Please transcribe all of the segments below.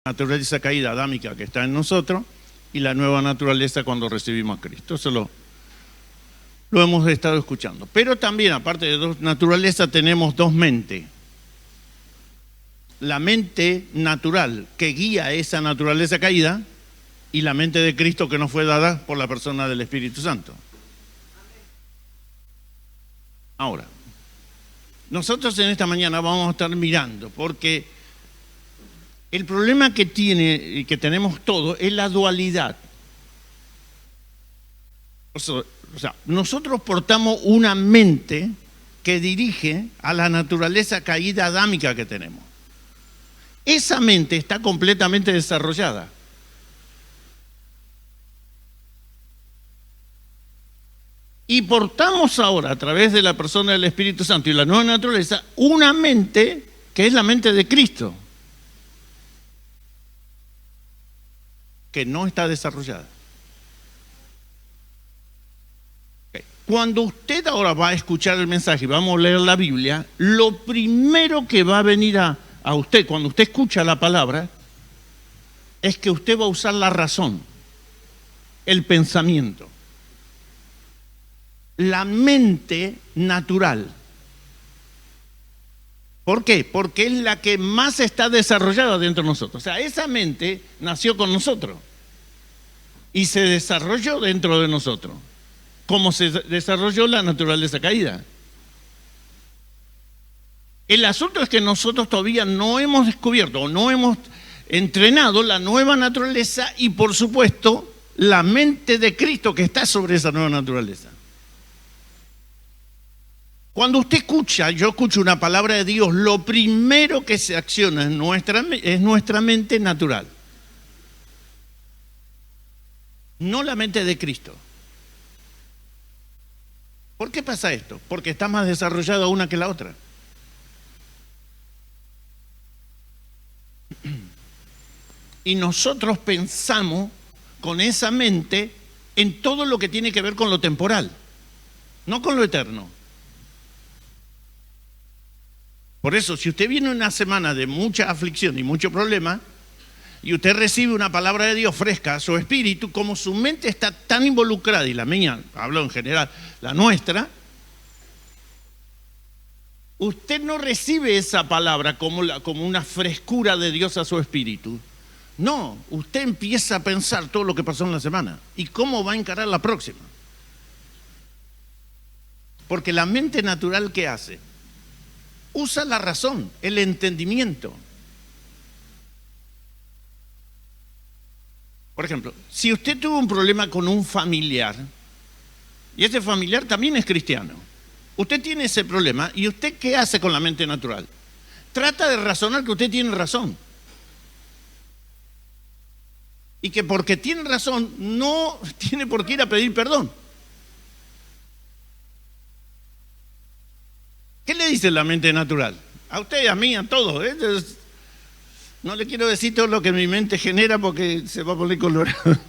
naturaleza caída adámica que está en nosotros y la nueva naturaleza cuando recibimos a Cristo. Eso lo hemos estado escuchando. Pero también, aparte de dos naturalezas, tenemos dos mentes. La mente natural que guía esa naturaleza caída y la mente de Cristo que nos fue dada por la persona del Espíritu Santo. Ahora, nosotros en esta mañana vamos a estar mirando, porque el problema que tenemos todos es la dualidad. O sea, nosotros portamos una mente que dirige a la naturaleza caída adámica que tenemos. Esa mente está completamente desarrollada. Y portamos ahora, a través de la persona del Espíritu Santo y la nueva naturaleza, una mente que es la mente de Cristo, que no está desarrollada. Cuando usted ahora va a escuchar el mensaje y vamos a leer la Biblia, lo primero que va a venir a usted, cuando usted escucha la palabra, es que usted va a usar la razón, el pensamiento, la mente natural. ¿Por qué? Porque es la que más está desarrollada dentro de nosotros. O sea, esa mente nació con nosotros y se desarrolló dentro de nosotros, como se desarrolló la naturaleza caída. El asunto es que nosotros todavía no hemos descubierto o no hemos entrenado la nueva naturaleza y, por supuesto, la mente de Cristo que está sobre esa nueva naturaleza. Cuando usted escucha, yo escucho una palabra de Dios, lo primero que se acciona es nuestra mente natural. No la mente de Cristo. ¿Por qué pasa esto? Porque está más desarrollada una que la otra. Y nosotros pensamos con esa mente en todo lo que tiene que ver con lo temporal, no con lo eterno. Por eso, si usted viene una semana de mucha aflicción y mucho problema, y usted recibe una palabra de Dios fresca a su espíritu, como su mente está tan involucrada, y la mía, hablo en general, la nuestra, usted no recibe esa palabra como una frescura de Dios a su espíritu. No, usted empieza a pensar todo lo que pasó en la semana y cómo va a encarar la próxima. Porque la mente natural, ¿qué hace? Usa la razón, el entendimiento. Por ejemplo, si usted tuvo un problema con un familiar, y ese familiar también es cristiano, usted tiene ese problema, ¿y usted qué hace con la mente natural? Trata de razonar que usted tiene razón. Y que porque tiene razón, no tiene por qué ir a pedir perdón. ¿Qué le dice la mente natural? A usted, a mí, a todos. No le quiero decir todo lo que mi mente genera porque se va a poner colorado.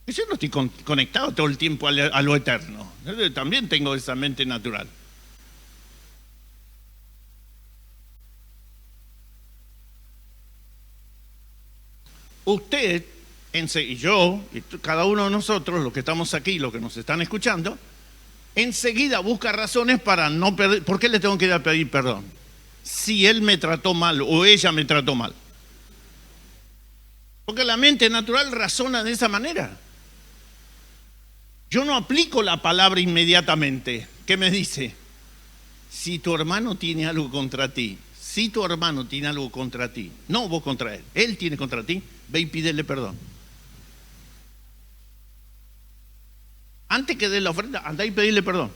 Yo no estoy conectado todo el tiempo a lo eterno. Yo también tengo esa mente natural. Usted, y yo, y cada uno de nosotros, los que estamos aquí, los que nos están escuchando, enseguida busca razones para no pedir. ¿Por qué le tengo que ir a pedir perdón? Si él me trató mal o ella me trató mal. Porque la mente natural razona de esa manera. Yo no aplico la palabra inmediatamente. ¿Qué me dice? Si tu hermano tiene algo contra ti, si tu hermano tiene algo contra ti, no vos contra él, él tiene contra ti, ve y pídele perdón. Antes que dé la ofrenda, andá y pedirle perdón.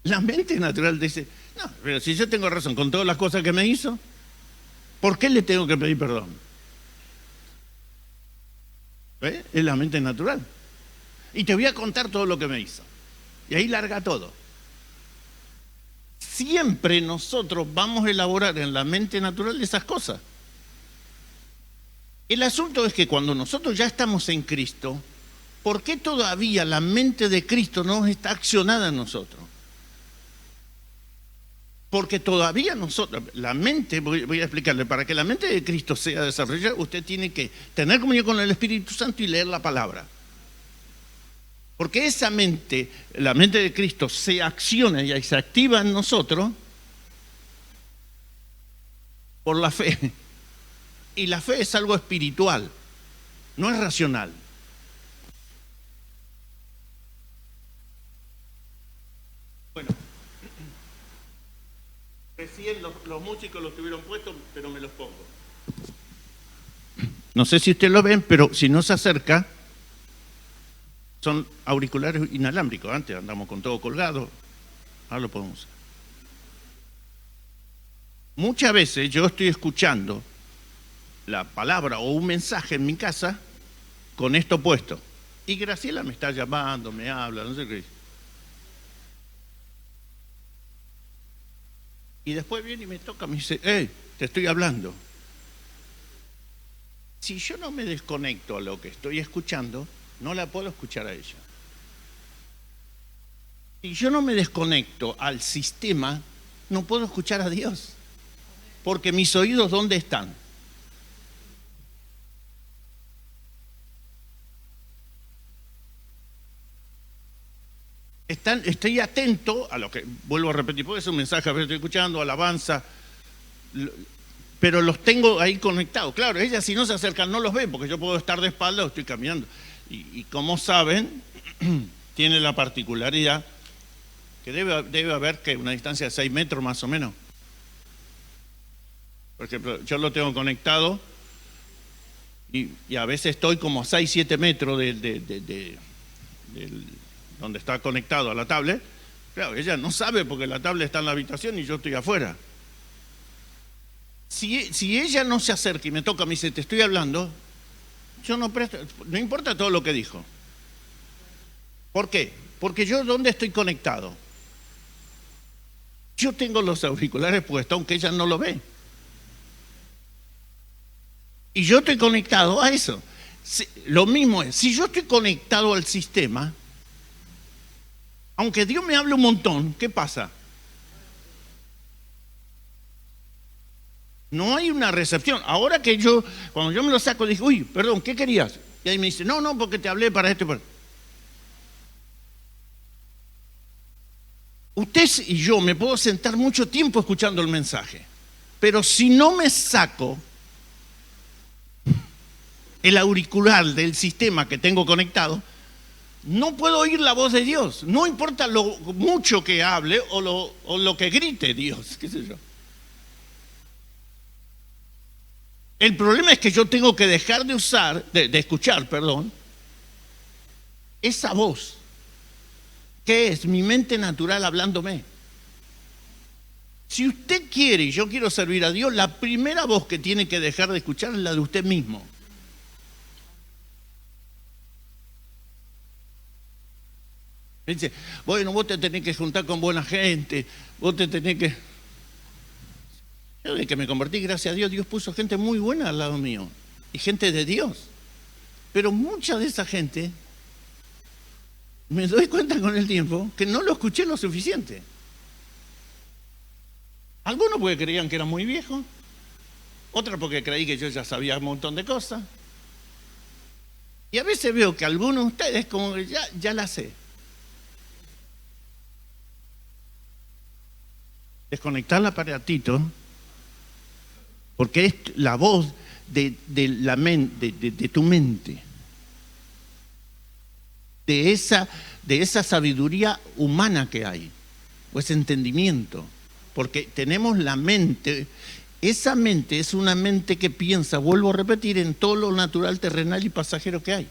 La mente natural dice, no, pero si yo tengo razón con todas las cosas que me hizo, ¿por qué le tengo que pedir perdón? ¿Ves? Es la mente natural. Y te voy a contar todo lo que me hizo. Y ahí larga todo. Siempre nosotros vamos a elaborar en la mente natural esas cosas. El asunto es que cuando nosotros ya estamos en Cristo, ¿Por qué todavía la mente de Cristo no está accionada en nosotros? Porque todavía nosotros, la mente, voy a explicarle, para que la mente de Cristo sea desarrollada, usted tiene que tener comunión con el Espíritu Santo y leer la palabra. Porque esa mente, la mente de Cristo, se acciona y se activa en nosotros por la fe. Y la fe es algo espiritual, no es racional. Bueno, recién los músicos los tuvieron puestos, pero me los pongo. No sé si ustedes lo ven, pero si no se acerca, son auriculares inalámbricos. Antes andamos con todo colgado, ahora lo podemos usar. Muchas veces yo estoy escuchando la palabra o un mensaje en mi casa con esto puesto. Y Graciela me está llamando, me habla, no sé qué. Y después viene y me toca, me dice, hey, te estoy hablando. Si yo no me desconecto a lo que estoy escuchando, no la puedo escuchar a ella. Si yo no me desconecto al sistema, no puedo escuchar a Dios. Porque mis oídos, ¿dónde están? Estoy atento a lo que, vuelvo a repetir, puede ser un mensaje, a ver, estoy escuchando, alabanza, pero los tengo ahí conectados. Claro, ella si no se acercan no los ve, porque yo puedo estar de espalda o estoy caminando. Y como saben, tiene la particularidad que debe haber que una distancia de 6 metros más o menos. Por ejemplo, yo lo tengo conectado y a veces estoy como a 6, 7 metros del donde está conectado a la tablet. Claro, ella no sabe porque la tablet está en la habitación y yo estoy afuera. Si ella no se acerca y me toca, me dice, te estoy hablando, yo no presto, no importa todo lo que dijo. ¿Por qué? Porque yo, ¿dónde estoy conectado? Yo tengo los auriculares puestos, aunque ella no lo ve. Y yo estoy conectado a eso. Lo mismo es, si yo estoy conectado al sistema, aunque Dios me hable un montón, ¿qué pasa? No hay una recepción. Ahora que cuando yo me lo saco, dije, uy, perdón, ¿qué querías? Y ahí me dice, no, porque te hablé para esto. Usted y yo me puedo sentar mucho tiempo escuchando el mensaje, pero si no me saco el auricular del sistema que tengo conectado, no puedo oír la voz de Dios. No importa lo mucho que hable o lo que grite Dios, qué sé yo. El problema es que yo tengo que dejar de escuchar, esa voz, que es mi mente natural hablándome. Si usted quiere y yo quiero servir a Dios, la primera voz que tiene que dejar de escuchar es la de usted mismo. Dice, bueno, vos te tenés que juntar con buena gente, vos te tenés que... Yo desde que me convertí, gracias a Dios, Dios puso gente muy buena al lado mío, y gente de Dios. Pero mucha de esa gente, me doy cuenta con el tiempo, que no lo escuché lo suficiente. Algunos porque creían que era muy viejo, otros porque creí que yo ya sabía un montón de cosas. Y a veces veo que algunos de ustedes como que ya la sé. Desconectar el aparatito, porque es la voz de tu mente, de esa sabiduría humana que hay, o ese entendimiento, porque tenemos la mente, esa mente es una mente que piensa, vuelvo a repetir, en todo lo natural, terrenal y pasajero que hay.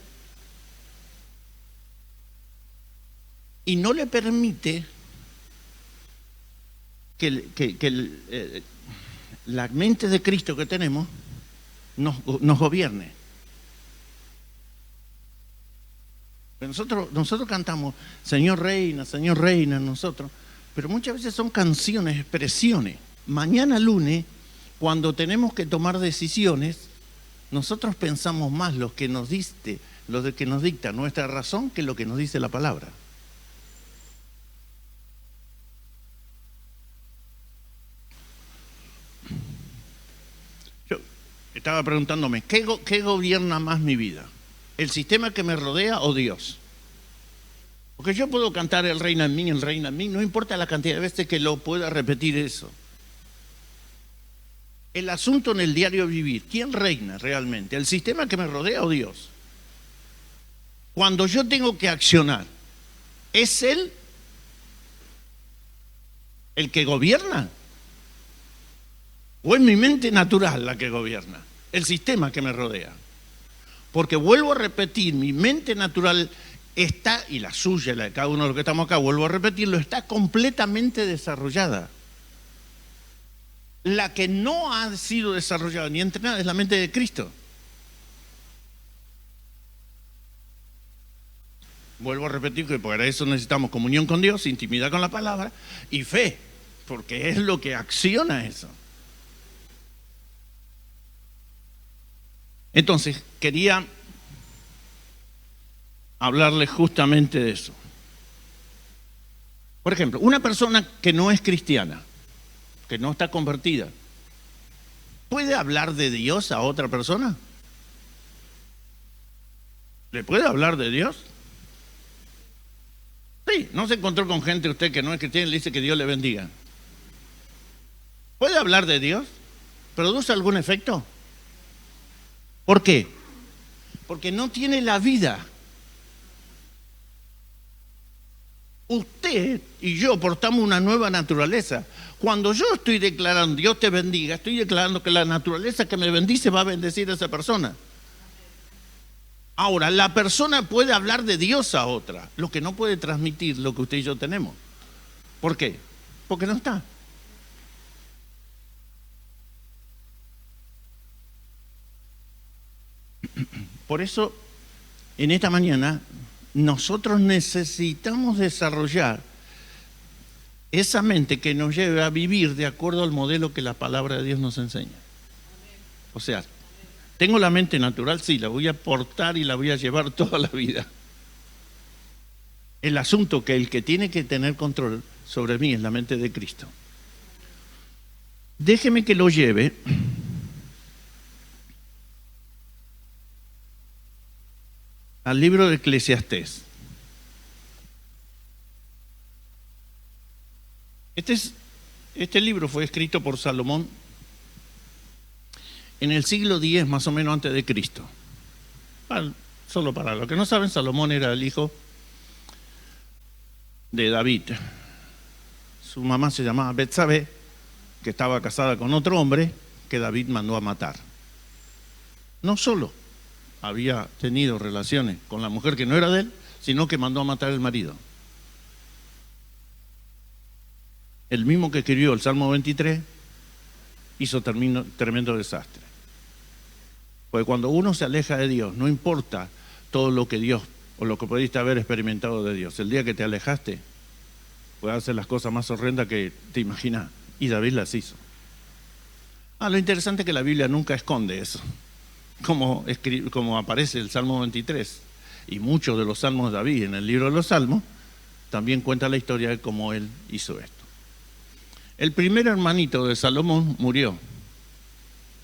Y no le permite que la mente de Cristo que tenemos nos gobierne. Nosotros cantamos Señor reina, nosotros, pero muchas veces son canciones, expresiones. Mañana lunes, cuando tenemos que tomar decisiones, nosotros pensamos más lo que nos diste lo de que nos dicta nuestra razón que lo que nos dice la palabra. Yo estaba preguntándome, ¿qué gobierna más mi vida? ¿El sistema que me rodea o Dios? Porque yo puedo cantar el reina en mí, el reina en mí, no importa la cantidad de veces que lo pueda repetir eso. El asunto en el diario vivir, ¿quién reina realmente? ¿El sistema que me rodea o Dios? Cuando yo tengo que accionar, ¿es Él el que gobierna? ¿O es mi mente natural la que gobierna? El sistema que me rodea. Porque vuelvo a repetir, mi mente natural está, y la suya, la de cada uno de los que estamos acá, vuelvo a repetirlo, está completamente desarrollada. La que no ha sido desarrollada ni entrenada es la mente de Cristo. Vuelvo a repetir que para eso necesitamos comunión con Dios, intimidad con la palabra y fe, porque es lo que acciona eso. Entonces, quería hablarles justamente de eso. Por ejemplo, una persona que no es cristiana, que no está convertida, ¿puede hablar de Dios a otra persona? ¿Le puede hablar de Dios? Sí, no se encontró con gente usted que no es cristiana y le dice que Dios le bendiga. ¿Puede hablar de Dios? ¿Produce algún efecto? ¿Por qué? Porque no tiene la vida. Usted y yo portamos una nueva naturaleza. Cuando yo estoy declarando Dios te bendiga, estoy declarando que la naturaleza que me bendice va a bendecir a esa persona. Ahora, la persona puede hablar de Dios a otra, lo que no puede transmitir lo que usted y yo tenemos. ¿Por qué? Porque no está. Por eso, en esta mañana, nosotros necesitamos desarrollar esa mente que nos lleve a vivir de acuerdo al modelo que la palabra de Dios nos enseña. O sea, tengo la mente natural, sí, la voy a portar y la voy a llevar toda la vida. El asunto que el que tiene que tener control sobre mí es la mente de Cristo. Déjeme que lo lleve al libro de Eclesiastés. Este libro fue escrito por Salomón en el siglo X, más o menos antes de Cristo. Solo para los que no saben, Salomón era el hijo de David. Su mamá se llamaba Betsabé, que estaba casada con otro hombre que David mandó a matar. No solo había tenido relaciones con la mujer que no era de él, sino que mandó a matar al marido. El mismo que escribió el Salmo 23 hizo tremendo desastre. Porque cuando uno se aleja de Dios, no importa todo lo que Dios o lo que pudiste haber experimentado de Dios, el día que te alejaste, puedes hacer las cosas más horrendas que te imaginas. Y David las hizo. Lo interesante es que la Biblia nunca esconde eso. Como aparece el Salmo 23 y muchos de los salmos de David en el libro de los Salmos, también cuenta la historia de cómo él hizo esto. El primer hermanito de Salomón murió,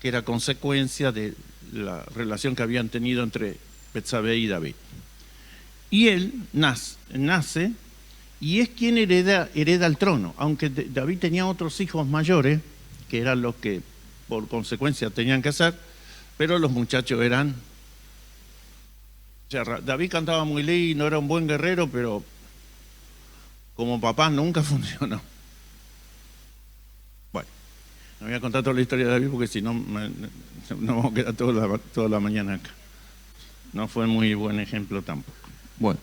que era consecuencia de la relación que habían tenido entre Betsabé y David. Y él nace y es quien hereda el trono, aunque David tenía otros hijos mayores, que eran los que por consecuencia tenían que hacer, pero los muchachos eran... O sea, David cantaba muy lindo, era un buen guerrero, pero como papá nunca funcionó. Bueno, no voy a contar toda la historia de David porque si no, no vamos a quedar toda la mañana acá. No fue muy buen ejemplo tampoco. Bueno.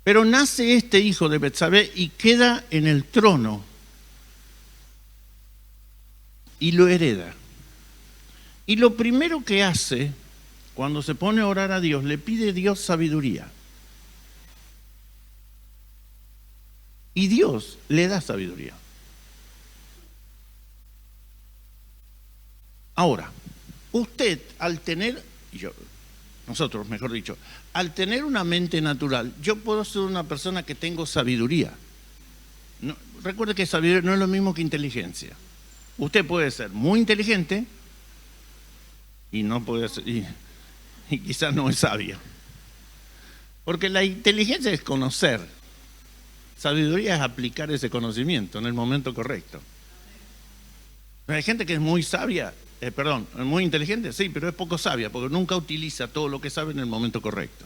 Pero nace este hijo de Betsabé y queda en el trono y lo hereda. Y lo primero que hace, cuando se pone a orar a Dios, le pide a Dios sabiduría. Y Dios le da sabiduría. Ahora, usted al tener, nosotros, mejor dicho, al tener una mente natural, yo puedo ser una persona que tengo sabiduría. No, recuerde que sabiduría no es lo mismo que inteligencia. Usted puede ser muy inteligente y no puede ser, y quizás no es sabio. Porque la inteligencia es conocer. Sabiduría es aplicar ese conocimiento en el momento correcto. Hay gente que es muy sabia, muy inteligente, sí, pero es poco sabia, porque nunca utiliza todo lo que sabe en el momento correcto.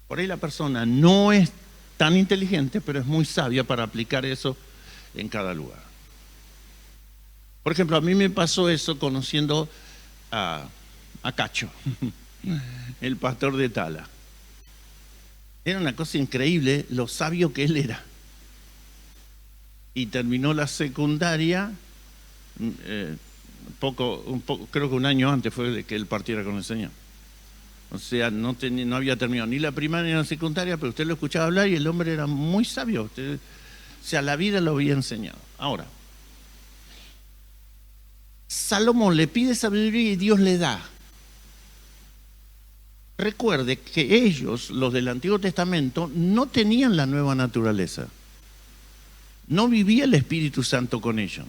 Por ahí la persona no es tan inteligente, pero es muy sabia para aplicar eso en cada lugar. Por ejemplo, a mí me pasó eso conociendo a Cacho, el pastor de Tala. Era una cosa increíble lo sabio que él era. Y terminó la secundaria, creo que un año antes fue de que él partiera con el Señor. O sea, no había terminado ni la primaria ni la secundaria, pero usted lo escuchaba hablar y el hombre era muy sabio. O sea, la vida lo había enseñado. Ahora, Salomón le pide sabiduría y Dios le da. Recuerde que ellos, los del Antiguo Testamento, no tenían la nueva naturaleza. No vivía el Espíritu Santo con ellos.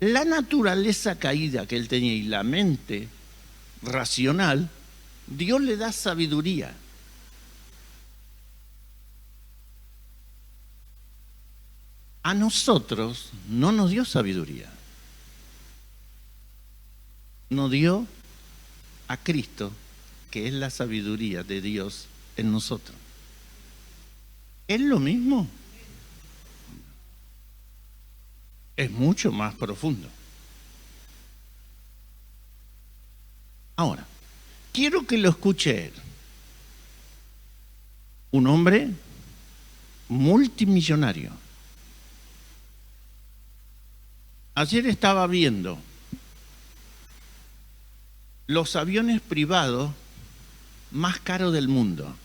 La naturaleza caída que él tenía y la mente racional, Dios le da sabiduría. A nosotros no nos dio sabiduría. Nos dio a Cristo, que es la sabiduría de Dios en nosotros. ¿Es lo mismo? Es mucho más profundo. Ahora, quiero que lo escuche él. Un hombre multimillonario. Ayer estaba viendo los aviones privados más caros del mundo.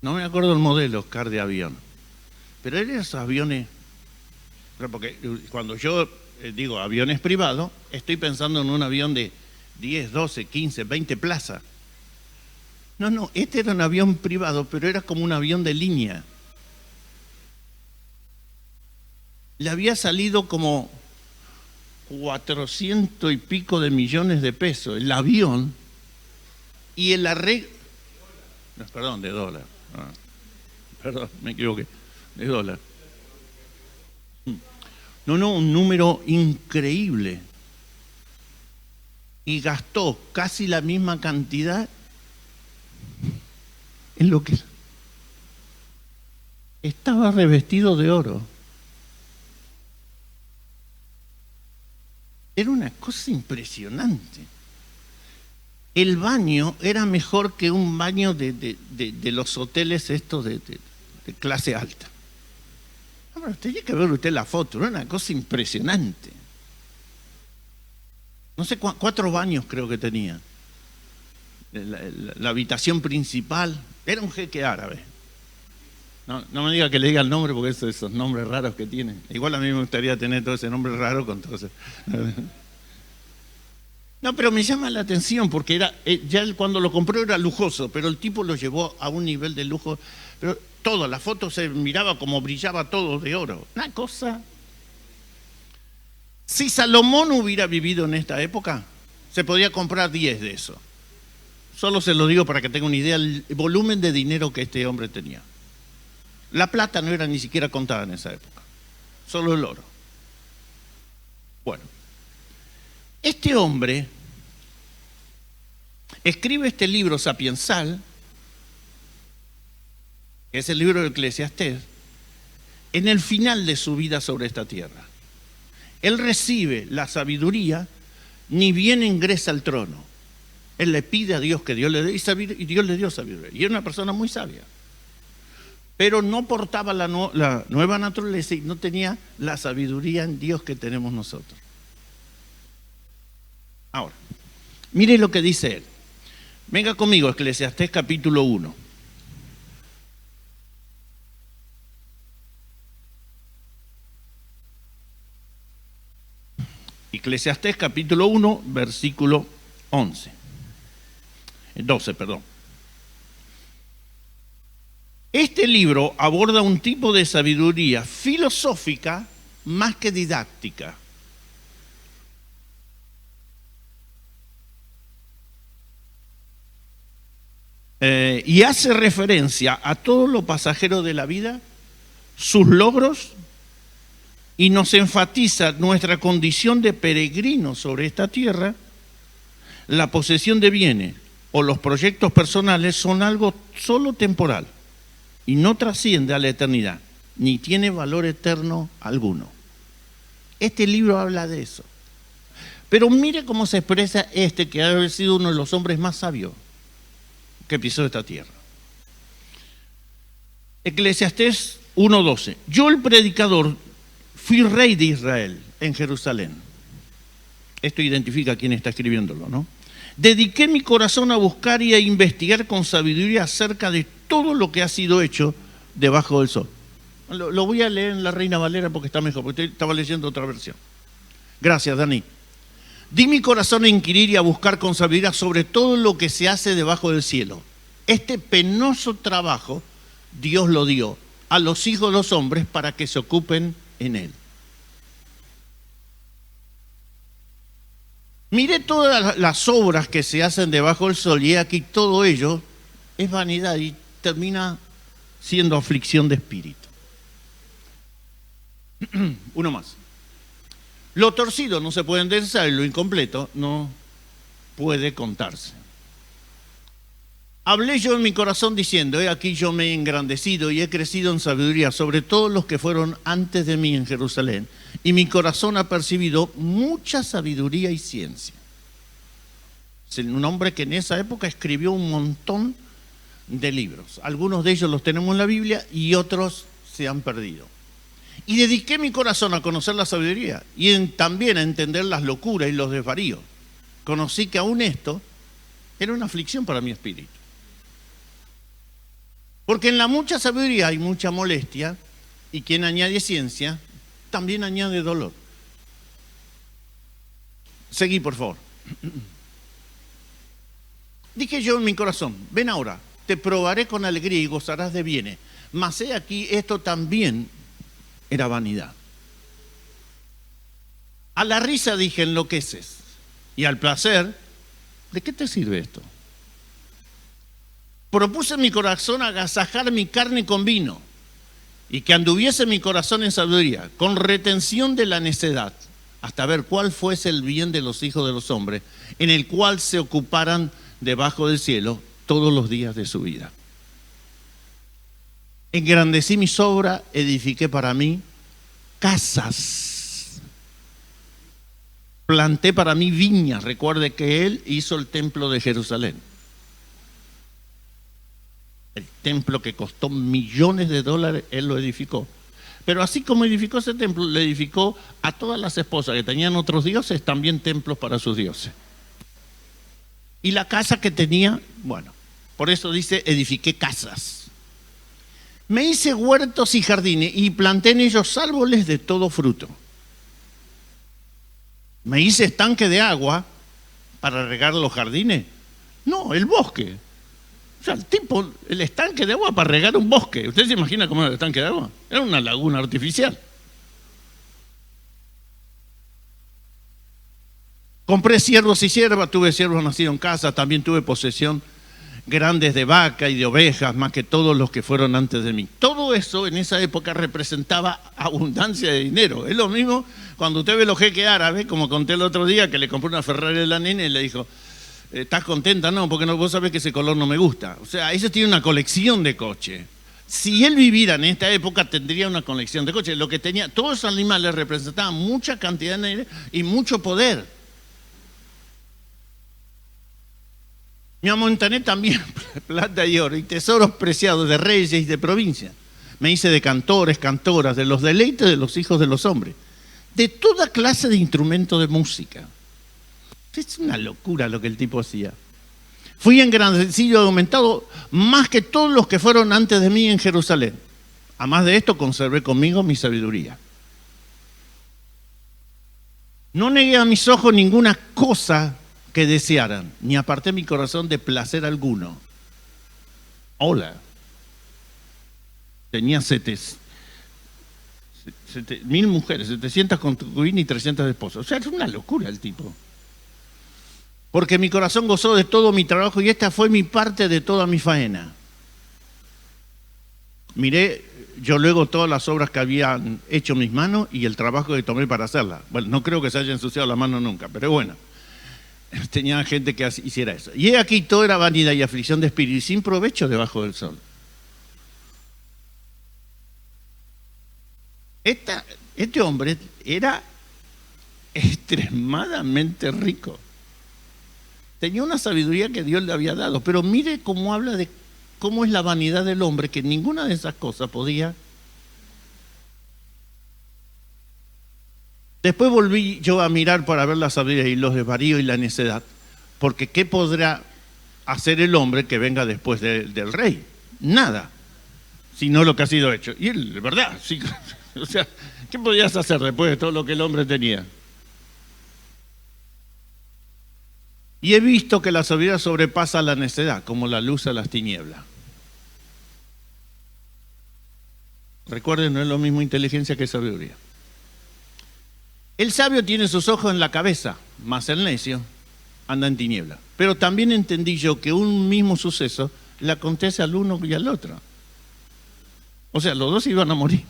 No me acuerdo el modelo, Oscar, de avión. Pero eran esos aviones, porque cuando yo digo aviones privados, estoy pensando en un avión de 10, 12, 15, 20 plazas. No, este era un avión privado, pero era como un avión de línea. Le había salido como 400 y pico de millones de pesos el avión y el arreglo, de dólar. Perdón, me equivoqué, de dólar. No, un número increíble. Y gastó casi la misma cantidad en lo que estaba revestido de oro. Era una cosa impresionante. El baño era mejor que un baño de los hoteles estos de clase alta. Ahora, tenía que ver usted la foto, era una cosa impresionante. No sé, 4 baños creo que tenía. La habitación principal era un jeque árabe. No me diga que le diga el nombre porque esos nombres raros que tiene. Igual a mí me gustaría tener todo ese nombre raro con todo ese... No, pero me llama la atención porque ya cuando lo compró era lujoso, pero el tipo lo llevó a un nivel de lujo. Pero todo, la foto se miraba como brillaba todo de oro. Una cosa. Si Salomón hubiera vivido en esta época, se podía comprar 10 de eso. Solo se lo digo para que tenga una idea del volumen de dinero que este hombre tenía. La plata no era ni siquiera contada en esa época, solo el oro. Bueno, este hombre escribe este libro sapiensal, que es el libro de Eclesiastés, en el final de su vida sobre esta tierra. Él recibe la sabiduría, ni bien ingresa al trono. Él le pide a Dios que Dios le dé y Dios le dio sabiduría. Y era una persona muy sabia. Pero no portaba la nueva naturaleza y no tenía la sabiduría en Dios que tenemos nosotros. Ahora, mire lo que dice él. Venga conmigo, Eclesiastés capítulo 1. Eclesiastés capítulo 1, versículo 12, perdón. Este libro aborda un tipo de sabiduría filosófica más que didáctica. Y hace referencia a todo lo pasajero de la vida, sus logros, y nos enfatiza nuestra condición de peregrinos sobre esta tierra. La posesión de bienes o los proyectos personales son algo solo temporal y no trasciende a la eternidad, ni tiene valor eterno alguno. Este libro habla de eso. Pero mire cómo se expresa que ha de haber sido uno de los hombres más sabios que pisó esta tierra. Eclesiastés 1:12. Yo, el predicador, fui rey de Israel en Jerusalén. Esto identifica a quién está escribiéndolo, ¿no? Dediqué mi corazón a buscar y a investigar con sabiduría acerca de todo lo que ha sido hecho debajo del sol. Lo voy a leer en la Reina Valera porque está mejor, porque estaba leyendo otra versión. Gracias, Dani. Di mi corazón a inquirir y a buscar con sabiduría sobre todo lo que se hace debajo del cielo. Este penoso trabajo Dios lo dio a los hijos de los hombres para que se ocupen en él. Mire todas las obras que se hacen debajo del sol y aquí todo ello es vanidad y termina siendo aflicción de espíritu. Uno más. Lo torcido no se puede enderezar y lo incompleto no puede contarse. Hablé yo en mi corazón diciendo, he aquí yo me he engrandecido y he crecido en sabiduría sobre todos los que fueron antes de mí en Jerusalén, y mi corazón ha percibido mucha sabiduría y ciencia. Es un hombre que en esa época escribió un montón de libros. Algunos de ellos los tenemos en la Biblia y otros se han perdido. Y dediqué mi corazón a conocer la sabiduría y también a entender las locuras y los desvaríos. Conocí que aún esto era una aflicción para mi espíritu. Porque en la mucha sabiduría hay mucha molestia y quien añade ciencia también añade dolor. Seguí, por favor. Dije yo en mi corazón, ven ahora, te probaré con alegría y gozarás de bienes. Mas he aquí, esto también era vanidad. A la risa dije, enloqueces. Y al placer, ¿de qué te sirve esto? Propuse en mi corazón agasajar mi carne con vino y que anduviese mi corazón en sabiduría, con retención de la necedad, hasta ver cuál fuese el bien de los hijos de los hombres, en el cual se ocuparan debajo del cielo todos los días de su vida. Engrandecí mi obra, edifiqué para mí casas. Planté para mí viñas. Recuerde que él hizo el templo de Jerusalén. El templo que costó millones de dólares, él lo edificó. Pero así como edificó ese templo, le edificó a todas las esposas que tenían otros dioses, también templos para sus dioses. Y la casa que tenía, bueno, por eso dice, edifiqué casas. Me hice huertos y jardines y planté en ellos árboles de todo fruto. Me hice estanque de agua para regar los jardines. No, el bosque. O sea, el estanque de agua para regar un bosque. ¿Usted se imagina cómo era el estanque de agua? Era una laguna artificial. Compré siervos y siervas, tuve siervos nacidos en casa, también tuve posesión grandes de vaca y de ovejas, más que todos los que fueron antes de mí. Todo eso en esa época representaba abundancia de dinero. Es lo mismo cuando usted ve los jeques árabes, como conté el otro día, que le compró una Ferrari a la nena y le dijo, ¿estás contenta? No, porque no, vos sabés que ese color no me gusta. O sea, ese tiene una colección de coches. Si él viviera en esta época, tendría una colección de coches. Lo que tenía, todos esos animales representaban mucha cantidad de dinero y mucho poder. Me amontoné también plata y oro y tesoros preciados de reyes y de provincias. Me hice de cantores, cantoras, de los deleites de los hijos de los hombres, de toda clase de instrumentos de música. Es una locura lo que el tipo hacía. Fui engrandecido y aumentado más que todos los que fueron antes de mí en Jerusalén. Además de esto, conservé conmigo mi sabiduría. No negué a mis ojos ninguna cosa que desearan, ni aparté mi corazón de placer alguno. Hola. Tenía 1000 mujeres, 700 concubinas y 300 esposos. O sea, es una locura el tipo. Porque mi corazón gozó de todo mi trabajo y esta fue mi parte de toda mi faena. Miré yo luego todas las obras que habían hecho mis manos y el trabajo que tomé para hacerlas. Bueno, no creo que se haya ensuciado la mano nunca, pero bueno, tenía gente que hiciera eso. Y he aquí todo era vanidad y aflicción de espíritu y sin provecho debajo del sol. Este hombre era extremadamente rico. Tenía una sabiduría que Dios le había dado, pero mire cómo habla de cómo es la vanidad del hombre, que ninguna de esas cosas podía. Después volví yo a mirar para ver la sabiduría y los desvaríos y la necedad, porque ¿qué podrá hacer el hombre que venga después del rey? Nada, sino lo que ha sido hecho. Y él, de verdad, sí, o sea, ¿qué podías hacer después de todo lo que el hombre tenía? Y he visto que la sabiduría sobrepasa la necedad, como la luz a las tinieblas. Recuerden, no es lo mismo inteligencia que sabiduría. El sabio tiene sus ojos en la cabeza, mas el necio anda en tinieblas. Pero también entendí yo que un mismo suceso le acontece al uno y al otro. O sea, los dos iban a morir.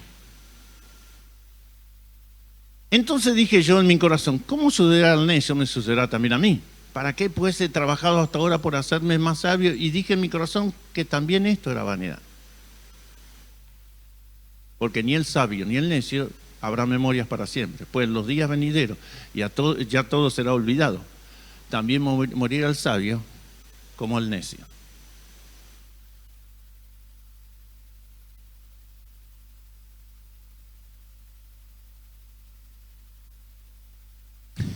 Entonces dije yo en mi corazón, ¿cómo sucederá al necio? Me sucederá también a mí. ¿Para qué pues he trabajado hasta ahora por hacerme más sabio? Y dije en mi corazón que también esto era vanidad. Porque ni el sabio ni el necio habrá memorias para siempre. Pues en los días venideros ya todo será olvidado. También morirá el sabio como el necio.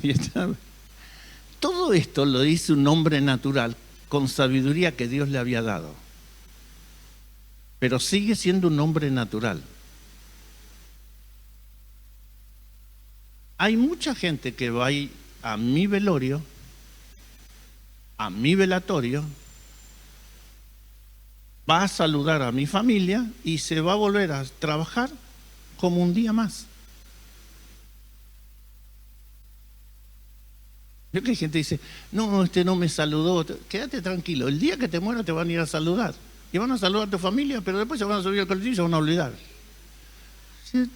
Y todo esto lo dice un hombre natural con sabiduría que Dios le había dado. Pero sigue siendo un hombre natural. Hay mucha gente que va a ir a mi velorio, a mi velatorio, va a saludar a mi familia y se va a volver a trabajar como un día más. Yo que hay gente que dice, no, este no me saludó, quédate tranquilo, el día que te mueras te van a ir a saludar. Y van a saludar a tu familia, pero después se van a subir al colectivo y se van a olvidar. ¿Sí?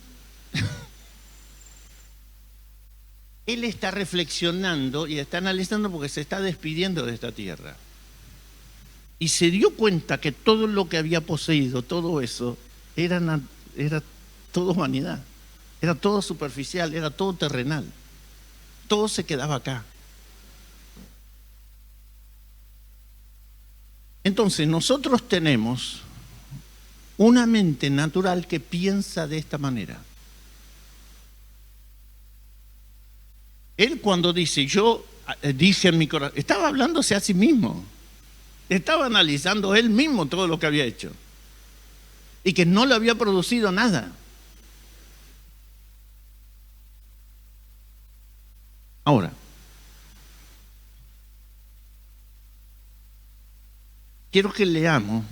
Él está reflexionando y está analizando porque se está despidiendo de esta tierra. Y se dio cuenta que todo lo que había poseído, todo eso, era todo vanidad. Era todo superficial, era todo terrenal. Todo se quedaba acá. Entonces, nosotros tenemos una mente natural que piensa de esta manera. Él cuando dice, yo dije en mi corazón, estaba hablándose a sí mismo. Estaba analizando él mismo todo lo que había hecho. Y que no le había producido nada. Ahora, quiero que leamos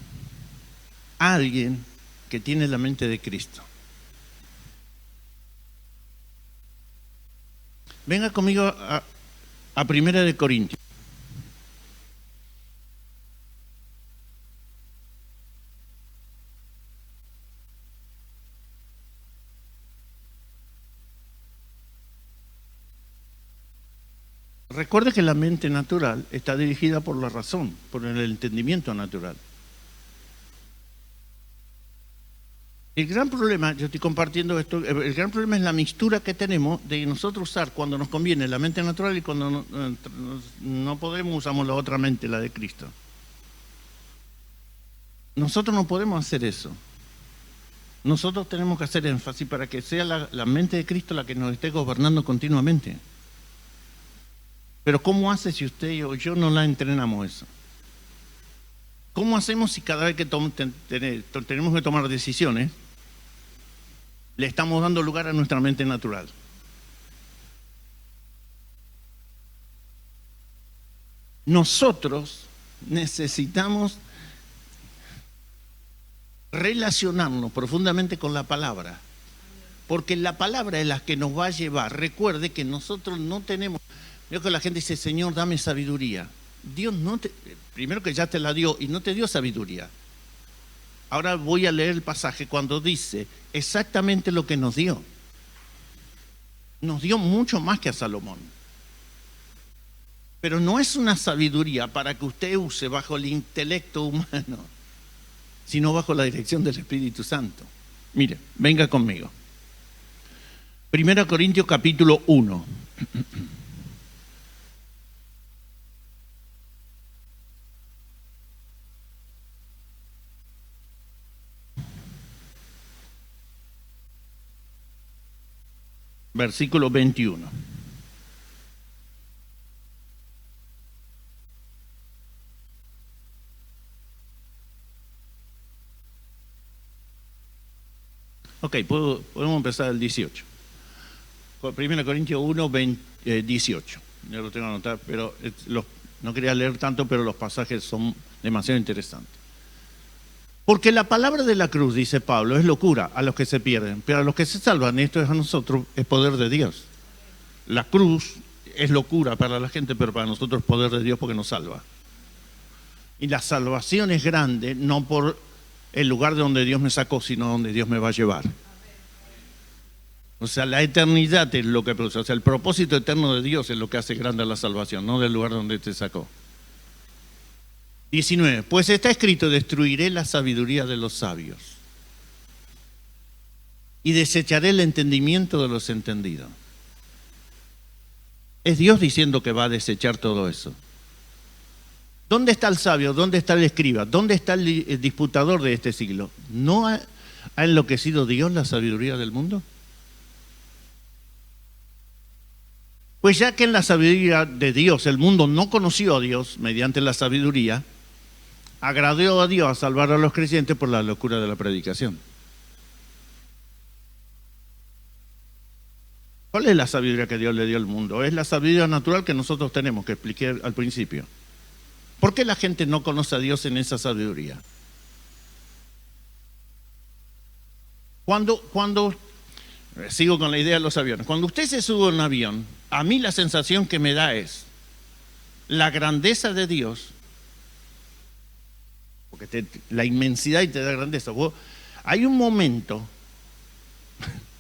a alguien que tiene la mente de Cristo. Venga conmigo a 1 Corintios. Recuerde que la mente natural está dirigida por la razón, por el entendimiento natural. El gran problema, yo estoy compartiendo esto, el gran problema es la mixtura que tenemos de nosotros usar cuando nos conviene la mente natural y cuando no podemos usamos la otra mente, la de Cristo. Nosotros no podemos hacer eso. Nosotros tenemos que hacer énfasis para que sea la mente de Cristo la que nos esté gobernando continuamente. Pero ¿cómo hace si usted o yo no la entrenamos eso? ¿Cómo hacemos si cada vez que tenemos que tomar decisiones, le estamos dando lugar a nuestra mente natural? nosotros necesitamos relacionarnos profundamente con la palabra, porque la palabra es la que nos va a llevar. Recuerde que nosotros no tenemos, veo que la gente dice, Señor, dame sabiduría. Dios no te, primero que ya te la dio y no te dio sabiduría. Ahora voy a leer el pasaje cuando dice exactamente lo que nos dio. Nos dio mucho más que a Salomón. Pero no es una sabiduría para que usted use bajo el intelecto humano, sino bajo la dirección del Espíritu Santo. Mire, venga conmigo. 1 Corintios capítulo 1. Versículo 21. Ok, podemos empezar el 18. 1 Corintios 1, 18. Yo lo tengo anotado, pero no quería leer tanto, pero los pasajes son demasiado interesantes. Porque la palabra de la cruz, dice Pablo, es locura a los que se pierden, pero a los que se salvan, esto es a nosotros, es poder de Dios. La cruz es locura para la gente, pero para nosotros es poder de Dios porque nos salva. Y la salvación es grande, no por el lugar de donde Dios me sacó, sino donde Dios me va a llevar. O sea, la eternidad es lo que produce. O sea, el propósito eterno de Dios es lo que hace grande la salvación, no del lugar donde te sacó. 19. Pues está escrito, destruiré la sabiduría de los sabios y desecharé el entendimiento de los entendidos. Es Dios diciendo que va a desechar todo eso. ¿Dónde está el sabio? ¿Dónde está el escriba? ¿Dónde está el disputador de este siglo? ¿No ha enloquecido Dios la sabiduría del mundo? Pues ya que en la sabiduría de Dios el mundo no conoció a Dios mediante la sabiduría, agradó a Dios a salvar a los creyentes por la locura de la predicación. ¿Cuál es la sabiduría que Dios le dio al mundo? Es la sabiduría natural que nosotros tenemos, que expliqué al principio. ¿Por qué la gente no conoce a Dios en esa sabiduría? Cuando sigo con la idea de los aviones, cuando usted se sube a un avión, a mí la sensación que me da es la grandeza de Dios, porque la inmensidad y te da grandeza. Hay un momento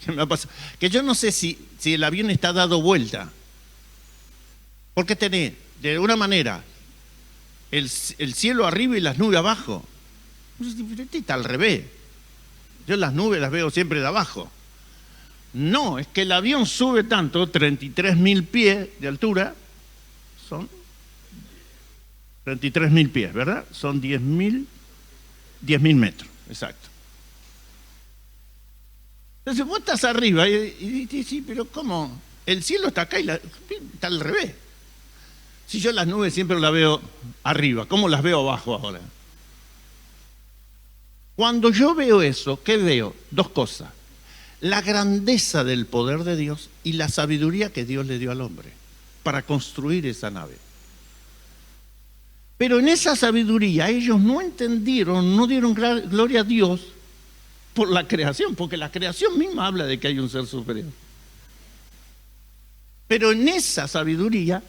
que me ha pasado, que yo no sé si el avión está dado vuelta, porque tenés de una manera el cielo arriba y las nubes abajo. Este está al revés. Yo las nubes las veo siempre de abajo. No, es que el avión sube tanto, 33.000 pies de altura, son 33.000 pies, ¿verdad? Son 10.000 metros, exacto. Entonces vos estás arriba y dices, sí, pero ¿cómo? El cielo está acá y está al revés. Si yo las nubes siempre las veo arriba, ¿cómo las veo abajo ahora? Cuando yo veo eso, ¿qué veo? Dos cosas. La grandeza del poder de Dios y la sabiduría que Dios le dio al hombre para construir esa nave. Pero en esa sabiduría ellos no entendieron, no dieron gloria a Dios por la creación, porque la creación misma habla de que hay un ser superior. Pero en esa sabiduría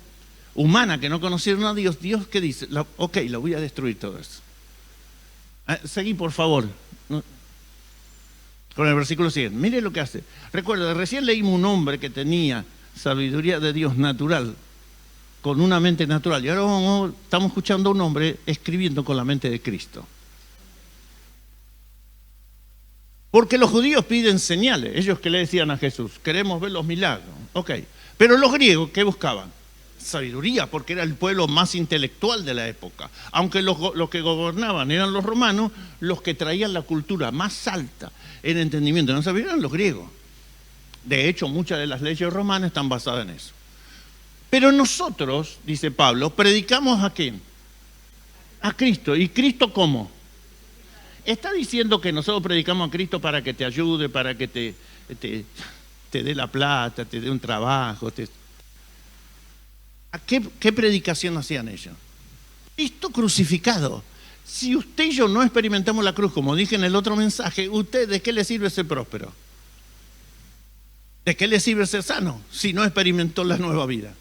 humana que no conocieron a Dios, Dios ¿qué dice? Ok, lo voy a destruir todo eso. Seguí, por favor. Con el versículo 100. Mire lo que hace. Recuerda, recién leímos un hombre que tenía sabiduría de Dios natural, con una mente natural. Y ahora estamos escuchando a un hombre escribiendo con la mente de Cristo. Porque los judíos piden señales. Ellos que le decían a Jesús, queremos ver los milagros. Ok. Pero los griegos, ¿qué buscaban? Sabiduría, porque era el pueblo más intelectual de la época. Aunque los que gobernaban eran los romanos, los que traían la cultura más alta en entendimiento no sabían, eran los griegos. De hecho, muchas de las leyes romanas están basadas en eso. Pero nosotros, dice Pablo, predicamos ¿a quién? A Cristo. ¿Y Cristo cómo? Está diciendo que nosotros predicamos a Cristo para que te ayude, para que te dé la plata, te dé un trabajo. ¿A qué predicación hacían ellos? Cristo crucificado. Si usted y yo no experimentamos la cruz, como dije en el otro mensaje, ¿usted de qué le sirve ser próspero? ¿De qué le sirve ser sano si no experimentó la nueva vida?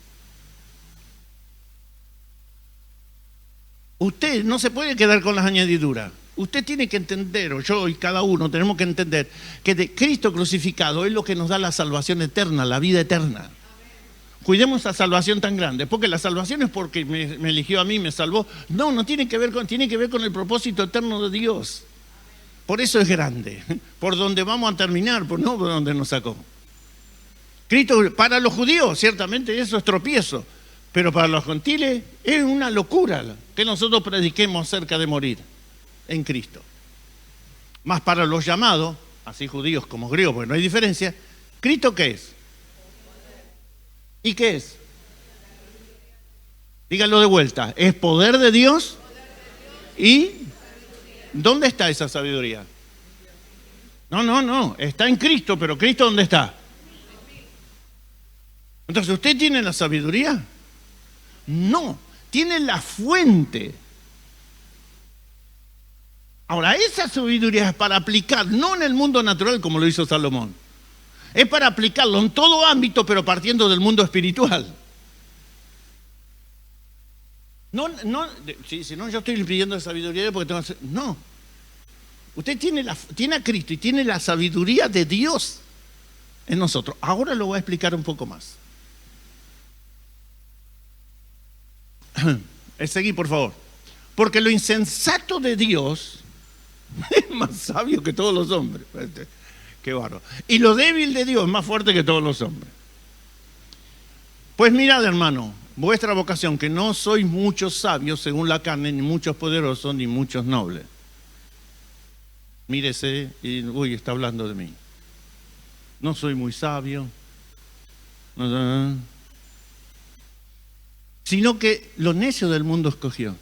Usted no se puede quedar con las añadiduras. Usted tiene que entender, o yo y cada uno tenemos que entender, que de Cristo crucificado es lo que nos da la salvación eterna, la vida eterna. Cuidemos esa salvación tan grande, porque la salvación es porque me eligió a mí, me salvó. No, no tiene que ver con el propósito eterno de Dios. Por eso es grande, por donde vamos a terminar, no por donde nos sacó. Cristo, para los judíos, ciertamente eso es tropiezo, pero para los gentiles es una locura que nosotros prediquemos acerca de morir en Cristo. Más para los llamados, así judíos como griegos, porque no hay diferencia, ¿Cristo qué es? ¿Y qué es? Díganlo de vuelta, es poder de Dios y ¿dónde está esa sabiduría? No, está en Cristo, pero ¿Cristo dónde está? Entonces, ¿usted tiene la sabiduría? No, tiene la fuente. Ahora, esa sabiduría es para aplicar, no en el mundo natural como lo hizo Salomón. Es para aplicarlo en todo ámbito, pero partiendo del mundo espiritual. Si no, yo estoy pidiendo sabiduría porque tengo que hacer. No. Usted tiene a Cristo y tiene la sabiduría de Dios en nosotros. Ahora lo voy a explicar un poco más. Seguí, por favor. Porque lo insensato de Dios es más sabio que todos los hombres. Qué bárbaro. Y lo débil de Dios es más fuerte que todos los hombres. Pues mirad, hermano, vuestra vocación, que no sois muchos sabios según la carne, ni muchos poderosos, ni muchos nobles. Mírese y, está hablando de mí. No soy muy sabio. Sino que los necios del mundo escogió.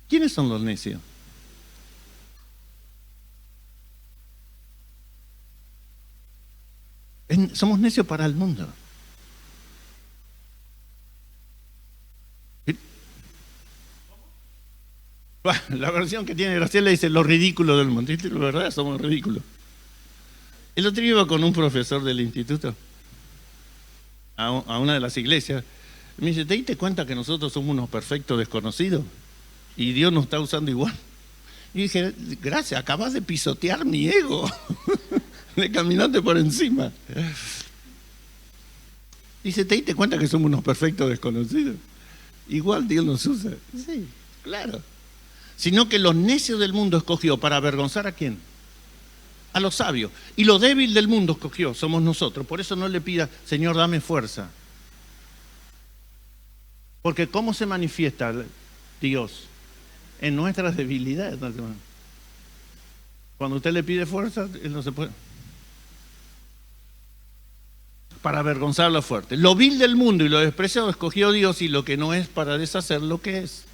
¿Quiénes son los necios? Somos necios para el mundo. La versión que tiene Graciela dice lo ridículo del mundo. ¿Viste? La verdad, somos ridículos. El otro día iba con un profesor del instituto a una de las iglesias. Me dice, ¿te diste cuenta que nosotros somos unos perfectos desconocidos? Y Dios nos está usando igual. Y dije, gracias, acabas de pisotear mi ego. De caminarte por encima. Dice, ¿te diste cuenta que somos unos perfectos desconocidos? Igual Dios nos usa. Sí, claro. Sino que los necios del mundo escogió para avergonzar ¿a quién? A los sabios. Y lo débil del mundo escogió, somos nosotros. Por eso no le pida, Señor, dame fuerza. Porque ¿cómo se manifiesta Dios? En nuestras debilidades. Cuando usted le pide fuerza, Él no se puede. Para avergonzar a los fuertes. Lo vil del mundo y lo despreciado escogió Dios y lo que no es para deshacer lo que es.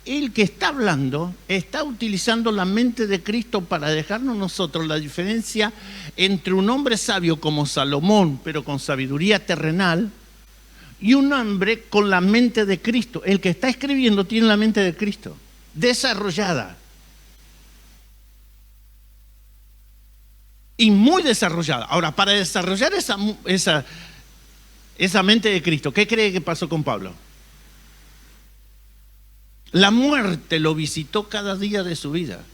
El que está hablando está utilizando la mente de Cristo para dejarnos nosotros la diferencia entre un hombre sabio como Salomón, pero con sabiduría terrenal, y un hombre con la mente de Cristo. El que está escribiendo tiene la mente de Cristo, desarrollada. Y muy desarrollada. Ahora, para desarrollar esa mente de Cristo, ¿qué cree que pasó con Pablo? La muerte lo visitó cada día de su vida.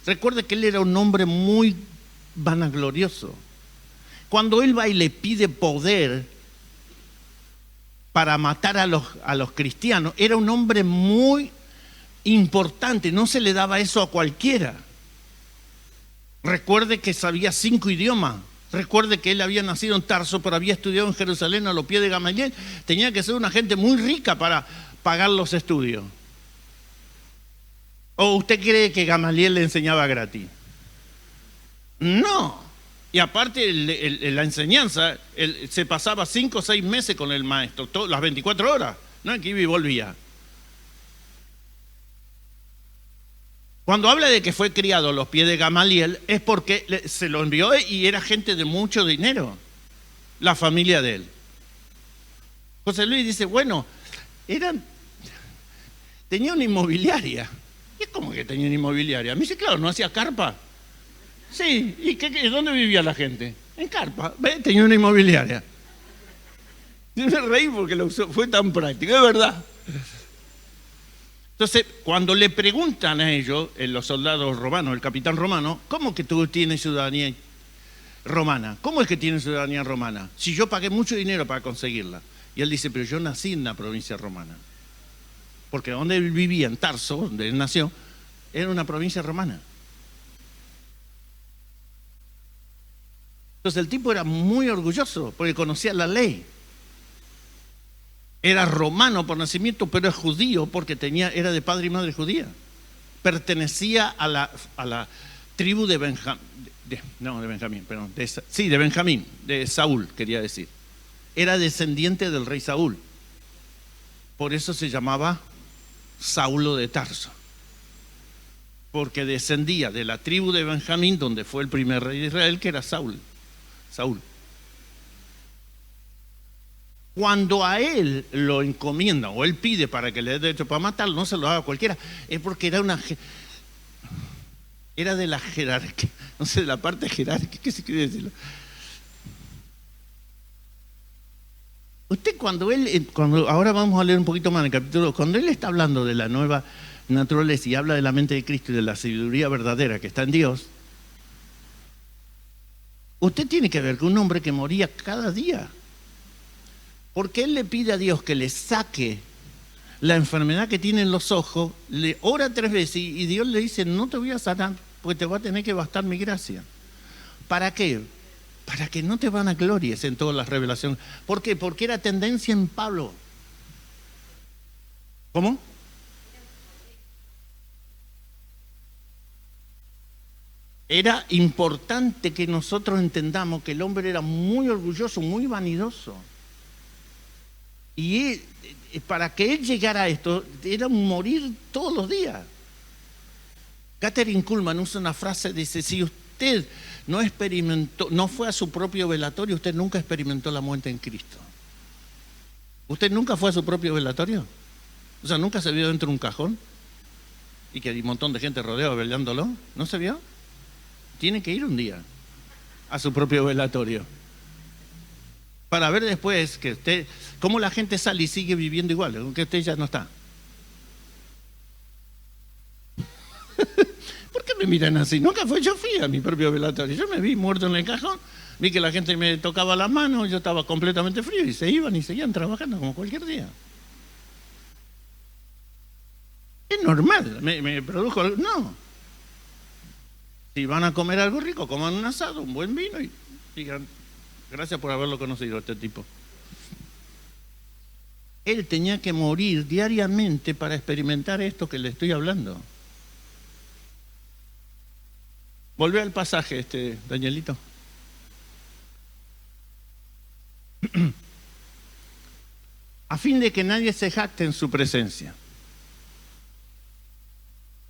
Recuerde que él era un hombre muy vanaglorioso. Cuando él va y le pide poder para matar a los cristianos, era un hombre muy importante, no se le daba eso a cualquiera. Recuerde que sabía 5 idiomas. Recuerde que él había nacido en Tarso, pero había estudiado en Jerusalén a los pies de Gamaliel. Tenía que ser una gente muy rica para pagar los estudios. ¿O usted cree que Gamaliel le enseñaba gratis? No. Y aparte la enseñanza, se pasaba 5 o 6 meses con el maestro, las 24 horas. No es que iba y volvía. Cuando habla de que fue criado a los pies de Gamaliel, es porque se lo envió y era gente de mucho dinero, la familia de él. José Luis dice, bueno, tenía una inmobiliaria. ¿Y cómo que tenía una inmobiliaria? Me dice, claro, ¿no hacía carpa? Sí, ¿y dónde vivía la gente? En carpa. ¿Ve? Tenía una inmobiliaria. Yo me reí porque lo usó, fue tan práctico, es verdad. Entonces, cuando le preguntan a ellos, los soldados romanos, el capitán romano, ¿cómo que tú tienes ciudadanía romana? ¿Cómo es que tienes ciudadanía romana? Si yo pagué mucho dinero para conseguirla. Y él dice, pero yo nací en la provincia romana. Porque donde él vivía, en Tarso, donde él nació, era una provincia romana. Entonces el tipo era muy orgulloso porque conocía la ley. Era romano por nacimiento, pero es judío porque era de padre y madre judía. Pertenecía a la tribu de Benjamín, de Benjamín, de Saúl, quería decir. Era descendiente del rey Saúl. Por eso se llamaba Saulo de Tarso. Porque descendía de la tribu de Benjamín, donde fue el primer rey de Israel, que era Saúl. Cuando a él lo encomienda o él pide para que le dé derecho para matarlo, no se lo haga a cualquiera, es porque era de la jerarquía, no sé, de la parte jerárquica, ¿qué se quiere decir? Usted cuando ahora vamos a leer un poquito más en el capítulo, cuando él está hablando de la nueva naturaleza y habla de la mente de Cristo y de la sabiduría verdadera que está en Dios, usted tiene que ver con un hombre que moría cada día. Porque él le pide a Dios que le saque la enfermedad que tiene en los ojos, le ora 3 veces y Dios le dice, no te voy a sanar porque te va a tener que bastar mi gracia. ¿Para qué? Para que no te vanaglories en todas las revelaciones. ¿Por qué? Porque era tendencia en Pablo. ¿Cómo? Era importante que nosotros entendamos que el hombre era muy orgulloso, muy vanidoso. Y para que él llegara a esto, era morir todos los días. Katherine Kuhlman usa una frase, dice, si usted no fue a su propio velatorio, usted nunca experimentó la muerte en Cristo. ¿Usted nunca fue a su propio velatorio? O sea, ¿nunca se vio dentro de un cajón? Y que hay un montón de gente rodeado velándolo. ¿No se vio? Tiene que ir un día a su propio velatorio. Para ver después que usted, cómo la gente sale y sigue viviendo igual, aunque usted ya no está. ¿Por qué me miran así? Yo fui a mi propio velatorio. Yo me vi muerto en el cajón, vi que la gente me tocaba la mano, yo estaba completamente frío y se iban y seguían trabajando como cualquier día. Es normal, me produjo algo. No. Si van a comer algo rico, coman un asado, un buen vino y digan, gracias por haberlo conocido, este tipo. Él tenía que morir diariamente para experimentar esto que le estoy hablando. Volvé al pasaje, Danielito. A fin de que nadie se jacte en su presencia.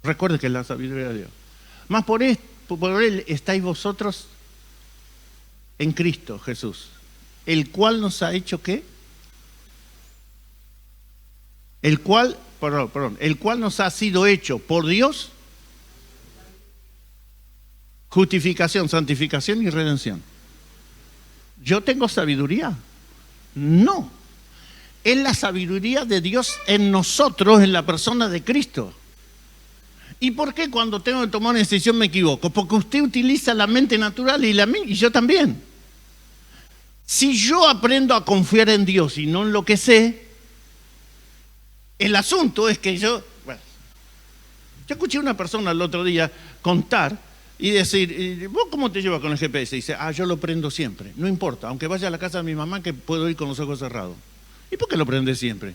Recuerde que es la sabiduría de Dios. Más por él estáis vosotros en Cristo Jesús, el cual nos ha hecho ¿qué? El cual nos ha sido hecho por Dios justificación, santificación y redención. ¿Yo tengo sabiduría? No. Es la sabiduría de Dios en nosotros, en la persona de Cristo. ¿Y por qué cuando tengo que tomar una decisión me equivoco? Porque usted utiliza la mente natural y yo también. Si yo aprendo a confiar en Dios y no en lo que sé, el asunto es que yo escuché a una persona el otro día contar y decir, ¿vos cómo te llevas con el GPS? Y dice, yo lo prendo siempre, no importa, aunque vaya a la casa de mi mamá que puedo ir con los ojos cerrados. ¿Y por qué lo prende siempre?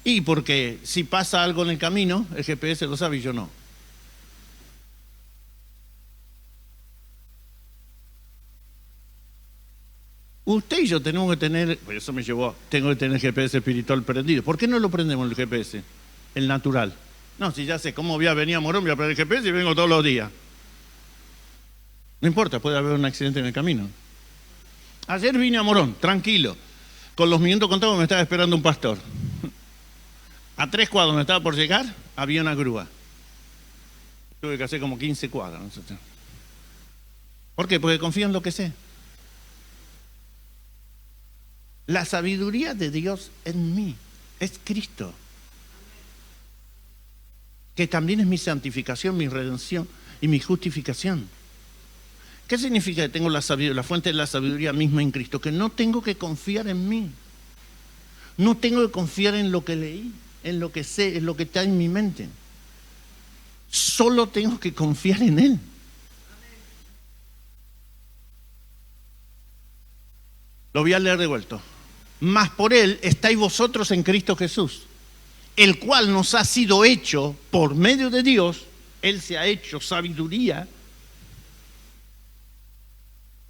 Y porque si pasa algo en el camino, el GPS lo sabe y yo no. Usted y yo tenemos que tener, eso me llevó, tengo que tener el GPS espiritual prendido. ¿Por qué no lo prendemos el GPS? El natural. No, si ya sé cómo voy a venir a Morón, voy a prender el GPS y vengo todos los días. No importa, puede haber un accidente en el camino. Ayer vine a Morón, tranquilo. Con los minutos contados me estaba esperando un pastor. A 3 cuadras donde estaba por llegar, había una grúa. Tuve que hacer como 15 cuadras. No sé. ¿Por qué? Porque confío en lo que sé. La sabiduría de Dios en mí es Cristo, que también es mi santificación, mi redención y mi justificación. ¿Qué significa que tengo la fuente de la sabiduría misma en Cristo? Que no tengo que confiar en mí. No tengo que confiar en lo que leí, en lo que sé, en lo que está en mi mente. Solo tengo que confiar en Él. Lo voy a leer de vuelta. Mas por Él estáis vosotros en Cristo Jesús, el cual nos ha sido hecho por medio de Dios. Él se ha hecho sabiduría.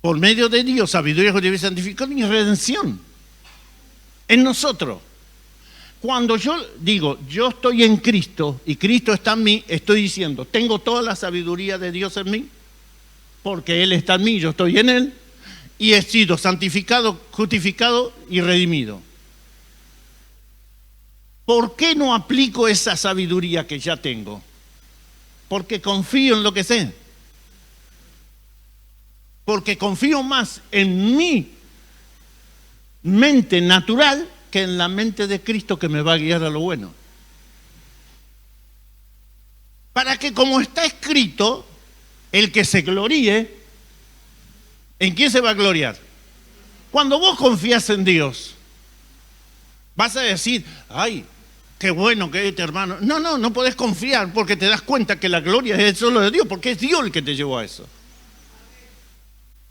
Por medio de Dios, sabiduría, justicia, santificación y redención. En nosotros. Cuando yo digo, yo estoy en Cristo y Cristo está en mí, estoy diciendo, tengo toda la sabiduría de Dios en mí, porque Él está en mí, yo estoy en Él, y he sido santificado, justificado y redimido. ¿Por qué no aplico esa sabiduría que ya tengo? Porque confío en lo que sé. Porque confío más en mi mente natural que en la mente de Cristo, que me va a guiar a lo bueno. Para que, como está escrito, el que se gloríe, ¿en quién se va a gloriar? Cuando vos confías en Dios, vas a decir, ay, qué bueno que es este hermano. No podés confiar, porque te das cuenta que la gloria es solo de Dios, porque es Dios el que te llevó a eso.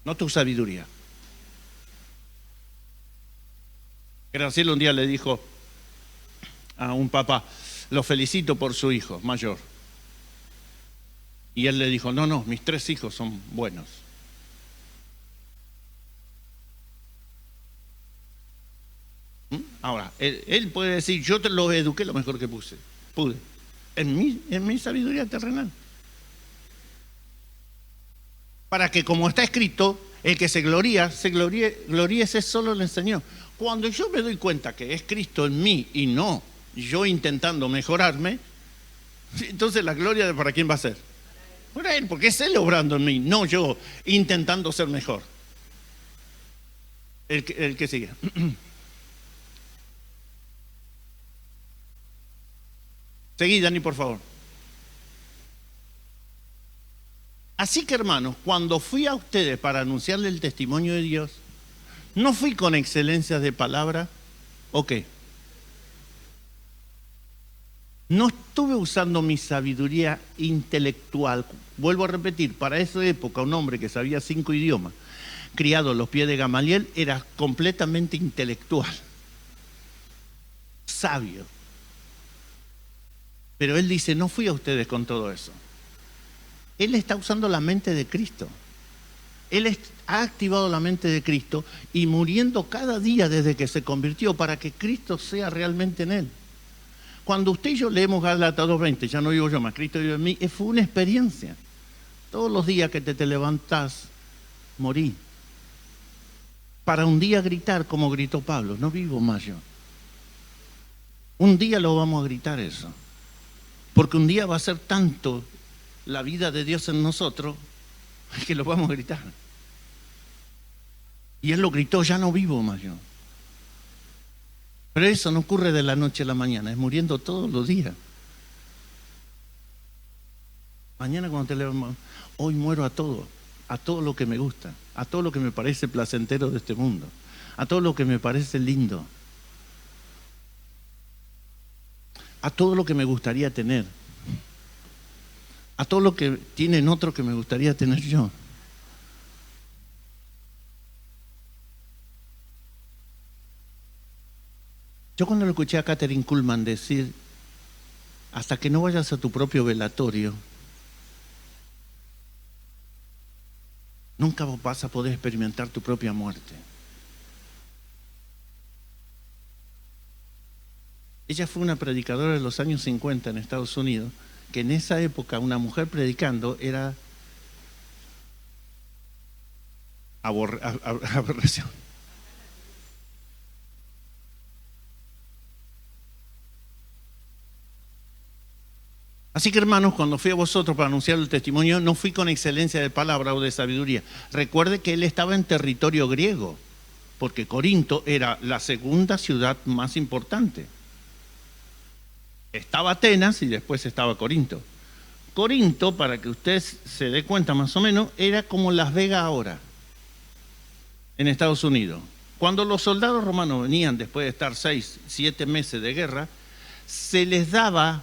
No tu sabiduría. Graciela un día le dijo a un papá, lo felicito por su hijo mayor. Y él le dijo, no, mis 3 hijos son buenos. Ahora, él puede decir, yo te los eduqué lo mejor que pude, en mi sabiduría terrenal. Para que, como está escrito, el que se gloríese solo en el Señor. Cuando yo me doy cuenta que es Cristo en mí y no yo intentando mejorarme, entonces la gloria, ¿para quién va a ser? Para Él, porque es Él obrando en mí, no yo intentando ser mejor. El que sigue. Seguí, Dani, por favor. Así que, hermanos, cuando fui a ustedes para anunciarles el testimonio de Dios, ¿no fui con excelencias de palabra o qué? No estuve usando mi sabiduría intelectual. Vuelvo a repetir, para esa época un hombre que sabía 5 idiomas, criado a los pies de Gamaliel, era completamente intelectual, sabio. Pero él dice, no fui a ustedes con todo eso. Él está usando la mente de Cristo. Él ha activado la mente de Cristo y muriendo cada día desde que se convirtió para que Cristo sea realmente en él. Cuando usted y yo leemos Gálatas 2:20, ya no digo yo más, Cristo vive en mí, fue una experiencia. Todos los días que te levantás, morí. Para un día gritar como gritó Pablo, no vivo más yo. Un día lo vamos a gritar eso. Porque un día va a ser tanto la vida de Dios en nosotros que lo vamos a gritar. Y él lo gritó, ya no vivo más yo. Pero eso no ocurre de la noche a la mañana, es muriendo todos los días. Mañana cuando te levantas, hoy muero a todo lo que me gusta, a todo lo que me parece placentero de este mundo, a todo lo que me parece lindo, a todo lo que me gustaría tener, a todo lo que tienen otros que me gustaría tener yo. Yo cuando lo escuché a Kathryn Kuhlman decir, hasta que no vayas a tu propio velatorio, nunca vas a poder experimentar tu propia muerte. Ella fue una predicadora de los años 50 en Estados Unidos, que en esa época una mujer predicando era aberración. Así que hermanos, cuando fui a vosotros para anunciar el testimonio, no fui con excelencia de palabra o de sabiduría. Recuerde que él estaba en territorio griego, porque Corinto era la segunda ciudad más importante. Estaba Atenas y después estaba Corinto. Corinto, para que usted se dé cuenta más o menos, era como Las Vegas ahora, en Estados Unidos. Cuando los soldados romanos venían después de estar 6, 7 meses de guerra, se les daba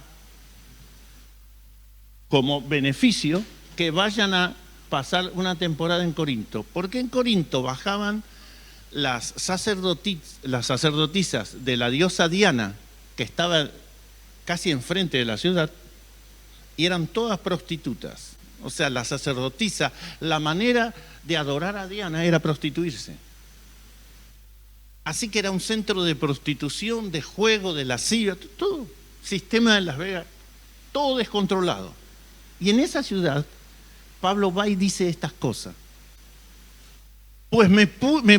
como beneficio que vayan a pasar una temporada en Corinto, porque en Corinto bajaban las sacerdotisas de la diosa Diana, que estaba casi enfrente de la ciudad, y eran todas prostitutas. O sea, la sacerdotisa, la manera de adorar a Diana era prostituirse. Así que era un centro de prostitución, de juego, de lascivia, todo sistema de Las Vegas, todo descontrolado. Y en esa ciudad, Pablo va y dice estas cosas. Pues me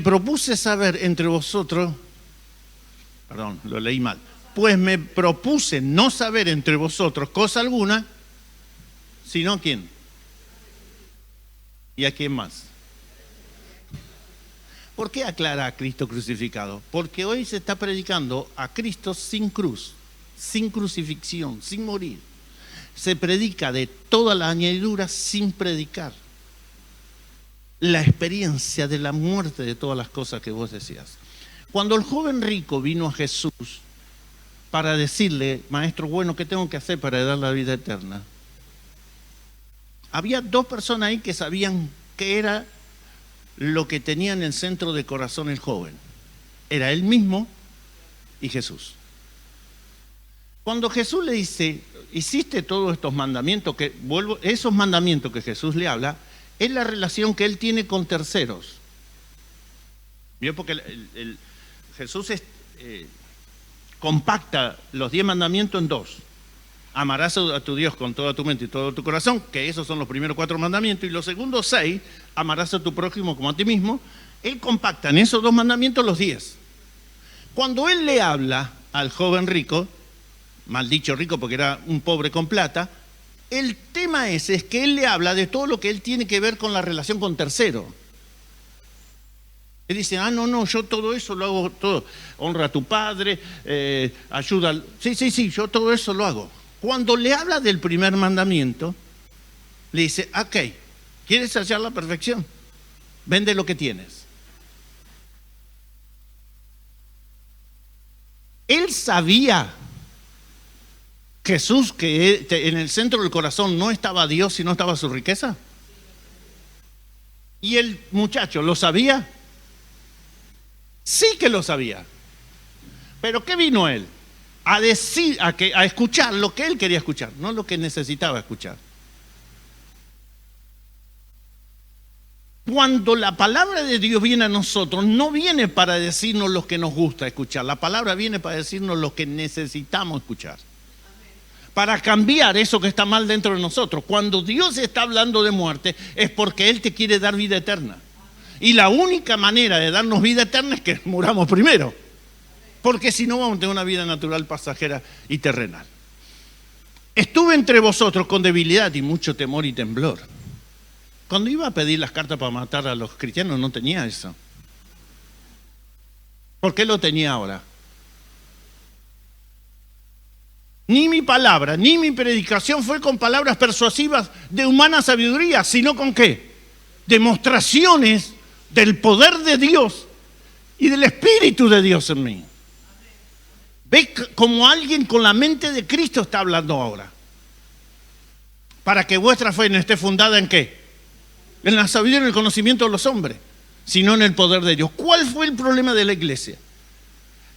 propuse saber entre vosotros, perdón, lo leí mal. Pues me propuse no saber entre vosotros cosa alguna, sino a quién. ¿Y a quién más? ¿Por qué aclara a Cristo crucificado? Porque hoy se está predicando a Cristo sin cruz, sin crucifixión, sin morir. Se predica de toda la añadidura sin predicar. La experiencia de la muerte de todas las cosas que vos decías. Cuando el joven rico vino a Jesús para decirle, maestro bueno, ¿qué tengo que hacer para dar la vida eterna? Había dos personas ahí que sabían qué era lo que tenía en el centro de corazón el joven. Era él mismo y Jesús. Cuando Jesús le dice, hiciste todos estos mandamientos, esos mandamientos que Jesús le habla, es la relación que él tiene con terceros. ¿Vio? Porque Jesús compacta los 10 mandamientos en 2. Amarás a tu Dios con toda tu mente y todo tu corazón, que esos son los primeros 4 mandamientos, y los segundos 6, amarás a tu prójimo como a ti mismo. Él compacta en esos 2 mandamientos los 10. Cuando él le habla al joven rico, mal dicho rico porque era un pobre con plata, el tema es que él le habla de todo lo que él tiene que ver con la relación con tercero. Él dice, no, yo todo eso lo hago, todo. Honra a tu padre, ayuda. Sí, yo todo eso lo hago. Cuando le habla del primer mandamiento, le dice, ok, ¿quieres hallar la perfección? Vende lo que tienes. Él sabía, Jesús, que en el centro del corazón no estaba Dios, sino estaba su riqueza. ¿Y el muchacho lo sabía? Sí que lo sabía. ¿Pero qué vino él? A decir, a escuchar lo que él quería escuchar, no lo que necesitaba escuchar. Cuando la palabra de Dios viene a nosotros, no viene para decirnos lo que nos gusta escuchar. La palabra viene para decirnos lo que necesitamos escuchar. Para cambiar eso que está mal dentro de nosotros. Cuando Dios está hablando de muerte, es porque Él te quiere dar vida eterna. Y la única manera de darnos vida eterna es que muramos primero. Porque si no vamos a tener una vida natural, pasajera y terrenal. Estuve entre vosotros con debilidad y mucho temor y temblor. Cuando iba a pedir las cartas para matar a los cristianos no tenía eso. ¿Por qué lo tenía ahora? Ni mi palabra, ni mi predicación fue con palabras persuasivas de humana sabiduría, sino con ¿qué? Demostraciones del poder de Dios y del Espíritu de Dios en mí. ¿Ves como alguien con la mente de Cristo está hablando ahora? Para que vuestra fe no esté fundada en ¿qué? En la sabiduría y en el conocimiento de los hombres, sino en el poder de Dios. ¿Cuál fue el problema de la iglesia?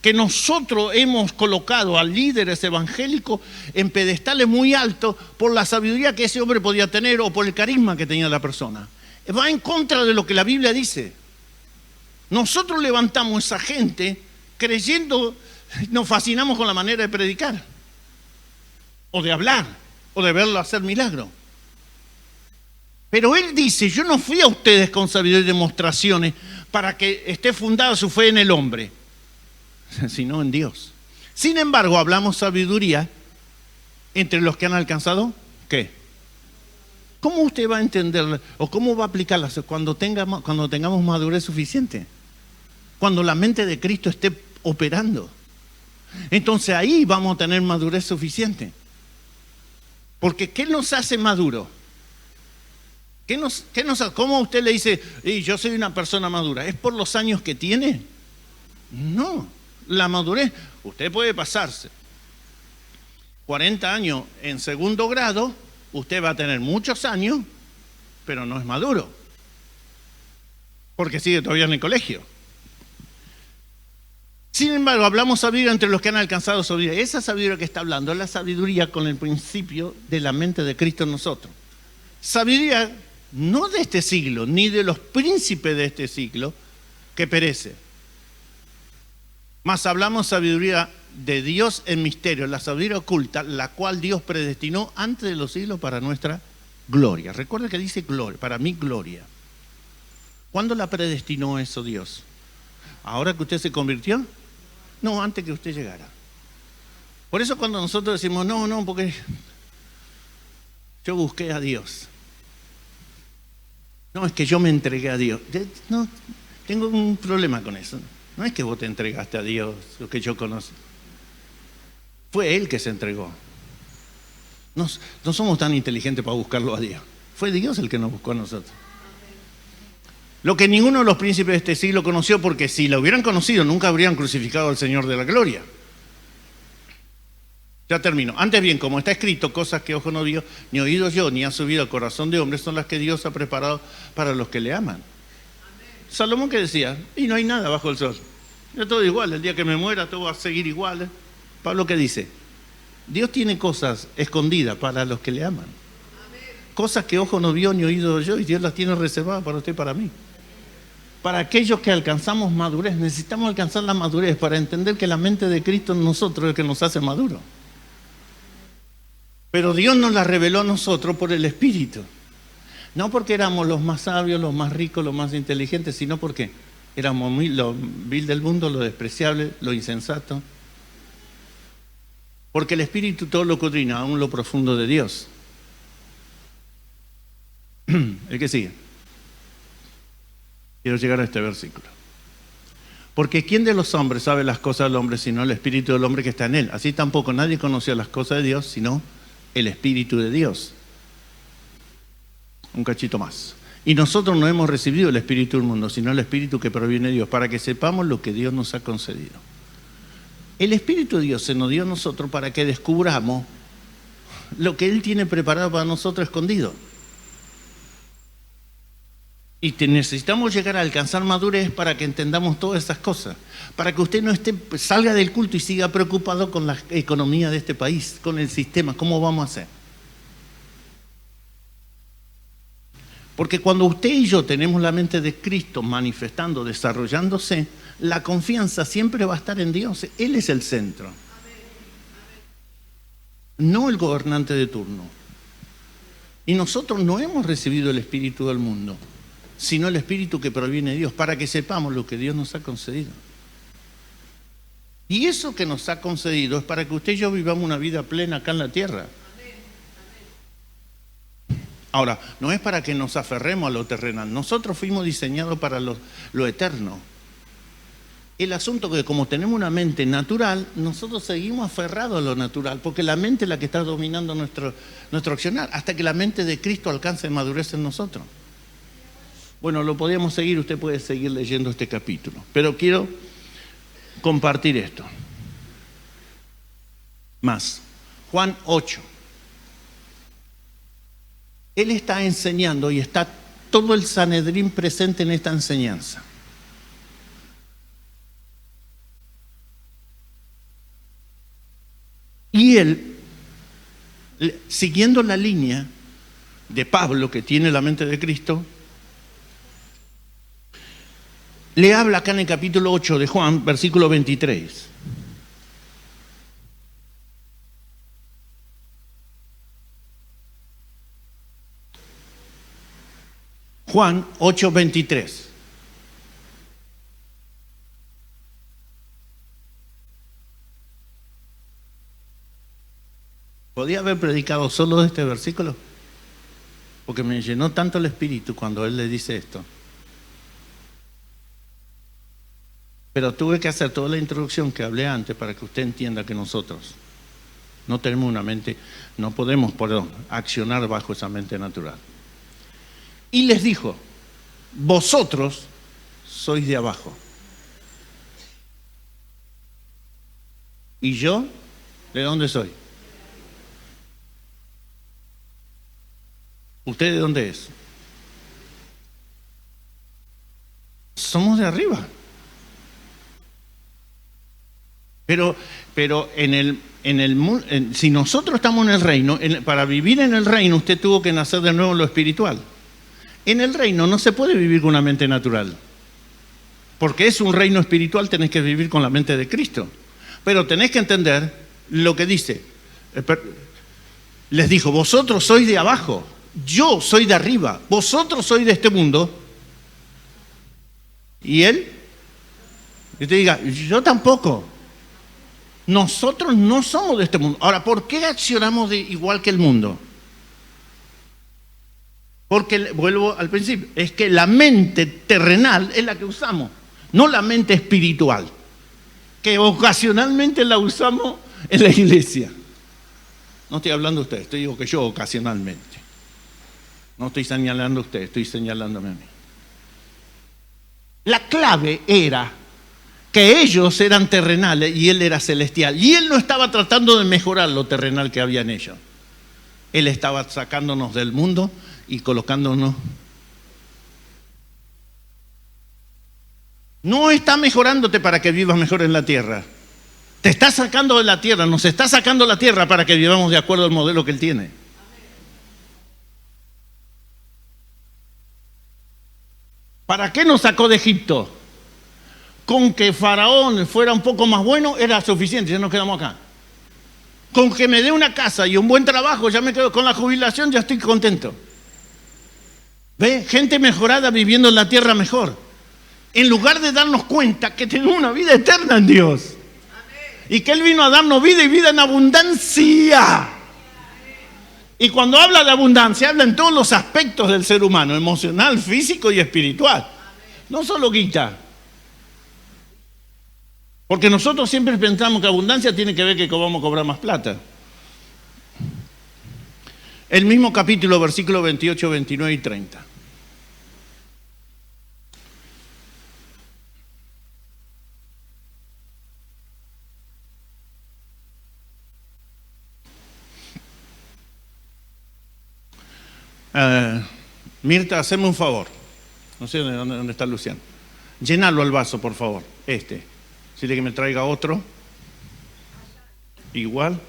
Que nosotros hemos colocado a líderes evangélicos en pedestales muy altos por la sabiduría que ese hombre podía tener o por el carisma que tenía la persona. Va en contra de lo que la Biblia dice. Nosotros levantamos a esa gente creyendo, nos fascinamos con la manera de predicar, o de hablar, o de verlo hacer milagros. Pero él dice, yo no fui a ustedes con sabiduría y demostraciones para que esté fundada su fe en el hombre, sino en Dios. Sin embargo, hablamos sabiduría entre los que han alcanzado, ¿qué? ¿Cómo usted va a entender o cómo va a aplicarlas cuando tengamos madurez suficiente? Cuando la mente de Cristo esté operando. Entonces ahí vamos a tener madurez suficiente. Porque ¿qué nos hace maduro? ¿Cómo usted le dice, yo soy una persona madura? ¿Es por los años que tiene? No, la madurez, usted puede pasarse 40 años en segundo grado, usted va a tener muchos años, pero no es maduro, porque sigue todavía en el colegio. Sin embargo, hablamos sabiduría entre los que han alcanzado sabiduría. Esa sabiduría que está hablando es la sabiduría con el principio de la mente de Cristo en nosotros. Sabiduría no de este siglo, ni de los príncipes de este siglo, que perece. Mas hablamos sabiduría de Dios en misterio, la sabiduría oculta, la cual Dios predestinó antes de los siglos para nuestra gloria. Recuerda que dice gloria, para mí gloria. ¿Cuándo la predestinó eso Dios? ¿Ahora que usted se convirtió? No, antes que usted llegara. Por eso cuando nosotros decimos, no, porque yo busqué a Dios. No, es que yo me entregué a Dios. No, tengo un problema con eso. No es que vos te entregaste a Dios, lo que yo conozco. Fue Él que se entregó. No somos tan inteligentes para buscarlo a Dios. Fue Dios el que nos buscó a nosotros. Lo que ninguno de los príncipes de este siglo conoció, porque si lo hubieran conocido, nunca habrían crucificado al Señor de la gloria. Ya termino. Antes bien, como está escrito, cosas que ojo no vio, ni oído oyó, ni ha subido al corazón de hombre, son las que Dios ha preparado para los que le aman. Amén. Salomón que decía, y no hay nada bajo el sol. Es todo igual, el día que me muera todo va a seguir igual. Pablo que dice, Dios tiene cosas escondidas para los que le aman. Amén. Cosas que ojo no vio, ni oído oyó, y Dios las tiene reservadas para usted y para mí. Para aquellos que alcanzamos madurez, necesitamos alcanzar la madurez para entender que la mente de Cristo en nosotros es el que nos hace maduros. Pero Dios nos la reveló a nosotros por el Espíritu. No porque éramos los más sabios, los más ricos, los más inteligentes, sino porque éramos lo vil del mundo, lo despreciable, lo insensato. Porque el Espíritu todo lo escudriña, aún lo profundo de Dios. El que sigue. Quiero llegar a este versículo. Porque ¿quién de los hombres sabe las cosas del hombre sino el Espíritu del hombre que está en él? Así tampoco nadie conoció las cosas de Dios sino el Espíritu de Dios. Un cachito más. Y nosotros no hemos recibido el Espíritu del mundo, sino el Espíritu que proviene de Dios, para que sepamos lo que Dios nos ha concedido. El Espíritu de Dios se nos dio a nosotros para que descubramos lo que Él tiene preparado para nosotros escondido. Y necesitamos llegar a alcanzar madurez para que entendamos todas esas cosas. Para que usted no salga del culto y siga preocupado con la economía de este país, con el sistema, ¿cómo vamos a hacer? Porque cuando usted y yo tenemos la mente de Cristo manifestando, desarrollándose, la confianza siempre va a estar en Dios. Él es el centro. No el gobernante de turno. Y nosotros no hemos recibido el Espíritu del mundo, sino el Espíritu que proviene de Dios, para que sepamos lo que Dios nos ha concedido. Y eso que nos ha concedido es para que usted y yo vivamos una vida plena acá en la tierra. Ahora, no es para que nos aferremos a lo terrenal. Nosotros fuimos diseñados para lo eterno. El asunto es que como tenemos una mente natural, nosotros seguimos aferrados a lo natural, porque la mente es la que está dominando nuestro accionar, hasta que la mente de Cristo alcance madurez en nosotros. Bueno, lo podíamos seguir, usted puede seguir leyendo este capítulo, pero quiero compartir esto. Más, Juan 8. Él está enseñando y está todo el Sanedrín presente en esta enseñanza. Y él, siguiendo la línea de Pablo, que tiene la mente de Cristo, le habla acá en el capítulo 8 de Juan, versículo 23. Juan 8, 23. ¿Podía haber predicado solo de este versículo? Porque me llenó tanto el espíritu cuando él le dice esto. Pero tuve que hacer toda la introducción que hablé antes para que usted entienda que nosotros no tenemos una mente, no podemos, accionar bajo esa mente natural. Y les dijo, vosotros sois de abajo. ¿Y yo? ¿De dónde soy? ¿Usted de dónde es? Somos de arriba. Pero si nosotros estamos en el reino, para vivir en el reino usted tuvo que nacer de nuevo en lo espiritual. En el reino no se puede vivir con una mente natural. Porque es un reino espiritual, tenés que vivir con la mente de Cristo. Pero tenés que entender lo que dice. Les dijo, vosotros sois de abajo, yo soy de arriba, vosotros sois de este mundo. Y él, y te diga, yo tampoco. Nosotros no somos de este mundo. Ahora, ¿por qué accionamos igual que el mundo? Porque, vuelvo al principio, es que la mente terrenal es la que usamos, no la mente espiritual, que ocasionalmente la usamos en la iglesia. No estoy hablando de ustedes, digo que yo ocasionalmente. No estoy señalando a ustedes, estoy señalándome a mí. La clave era que ellos eran terrenales y él era celestial. Y él no estaba tratando de mejorar lo terrenal que había en ellos. Él estaba sacándonos del mundo y colocándonos. No está mejorándote para que vivas mejor en la tierra. Te está sacando de la tierra, nos está sacando de la tierra para que vivamos de acuerdo al modelo que él tiene. ¿Para qué nos sacó de Egipto? Con que Faraón fuera un poco más bueno era suficiente, ya nos quedamos acá. Con que me dé una casa y un buen trabajo, ya me quedo con la jubilación, ya estoy contento. ¿Ve? Gente mejorada viviendo en la tierra mejor. En lugar de darnos cuenta que tenemos una vida eterna en Dios. Y que Él vino a darnos vida y vida en abundancia. Y cuando habla de abundancia, habla en todos los aspectos del ser humano, emocional, físico y espiritual. No solo guita. Porque nosotros siempre pensamos que abundancia tiene que ver que vamos a cobrar más plata. El mismo capítulo, versículos 28, 29 y 30. Mirta, haceme un favor. No sé dónde está Luciano. Llénalo al vaso, por favor. Dile que me traiga otro. Igual.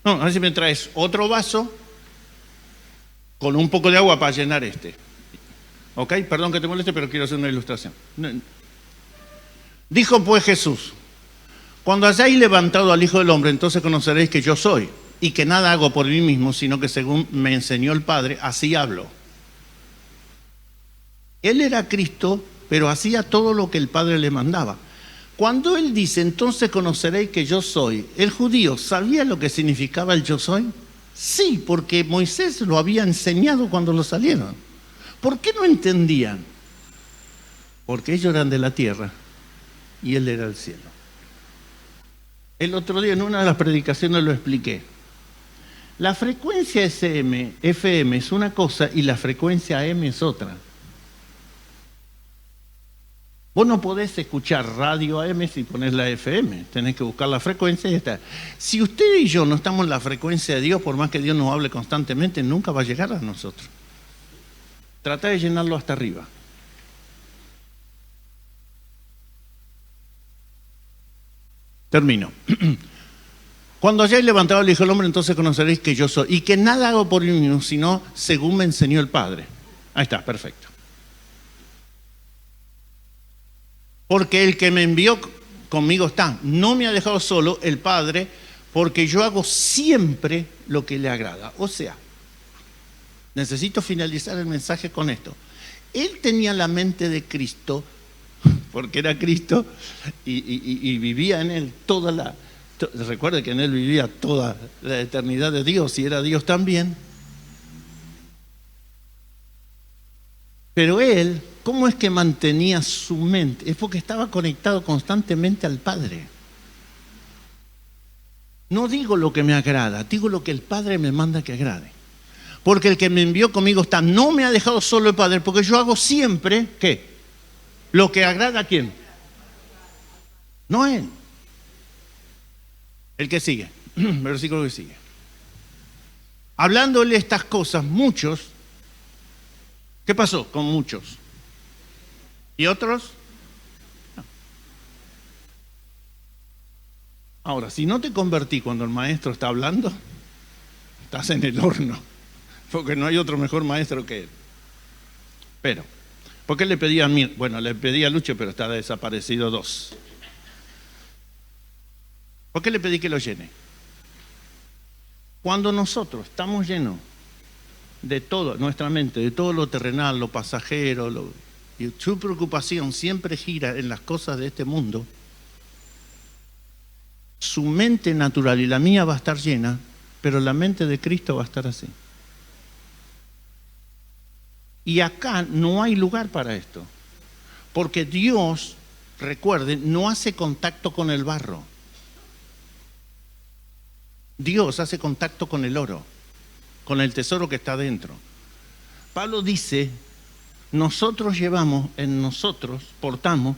No, a ver si me traes otro vaso con un poco de agua para llenar este. ¿Ok? Perdón que te moleste, pero quiero hacer una ilustración. Dijo pues Jesús, cuando hayáis levantado al Hijo del Hombre, entonces conoceréis que yo soy, y que nada hago por mí mismo, sino que según me enseñó el Padre, así hablo. Él era Cristo, pero hacía todo lo que el Padre le mandaba. Cuando él dice, entonces conoceréis que yo soy, ¿el judío sabía lo que significaba el yo soy? Sí, porque Moisés lo había enseñado cuando lo salieron. ¿Por qué no entendían? Porque ellos eran de la tierra y él era del cielo. El otro día en una de las predicaciones lo expliqué. La frecuencia FM es una cosa y la frecuencia AM es otra. Vos no podés escuchar radio AM si ponés la FM, tenés que buscar la frecuencia y ya está. Si usted y yo no estamos en la frecuencia de Dios, por más que Dios nos hable constantemente, nunca va a llegar a nosotros. Trata de llenarlo hasta arriba. Termino. Cuando hayáis levantado al Hijo del Hombre, entonces conoceréis que yo soy, y que nada hago por mí mismo, sino según me enseñó el Padre. Ahí está, perfecto. Porque el que me envió conmigo está. No me ha dejado solo el Padre, porque yo hago siempre lo que le agrada. O sea, necesito finalizar el mensaje con esto. Él tenía la mente de Cristo, porque era Cristo, y vivía en él toda Recuerde que en él vivía toda la eternidad de Dios y era Dios también. Pero él, ¿cómo es que mantenía su mente? Es porque estaba conectado constantemente al Padre. No digo lo que me agrada, digo lo que el Padre me manda que agrade. Porque el que me envió conmigo está, no me ha dejado solo el Padre, porque yo hago siempre, ¿qué? Lo que agrada a quién. No él. El que sigue, versículo que sigue. Hablándole estas cosas, muchos, ¿qué pasó con muchos? ¿Y otros? No. Ahora, si no te convertí cuando el maestro está hablando, estás en el horno, porque no hay otro mejor maestro que él. Pero, ¿por qué le pedí a mí? Bueno, le pedí a Lucho, pero está desaparecido 2. ¿Por qué le pedí que lo llene? Cuando nosotros estamos llenos de todo, nuestra mente, de todo lo terrenal, lo pasajero, y su preocupación siempre gira en las cosas de este mundo, su mente natural y la mía va a estar llena, pero la mente de Cristo va a estar así. Y acá no hay lugar para esto, porque Dios, recuerden, no hace contacto con el barro. Dios hace contacto con el oro, con el tesoro que está dentro. Pablo dice, nosotros llevamos en nosotros, portamos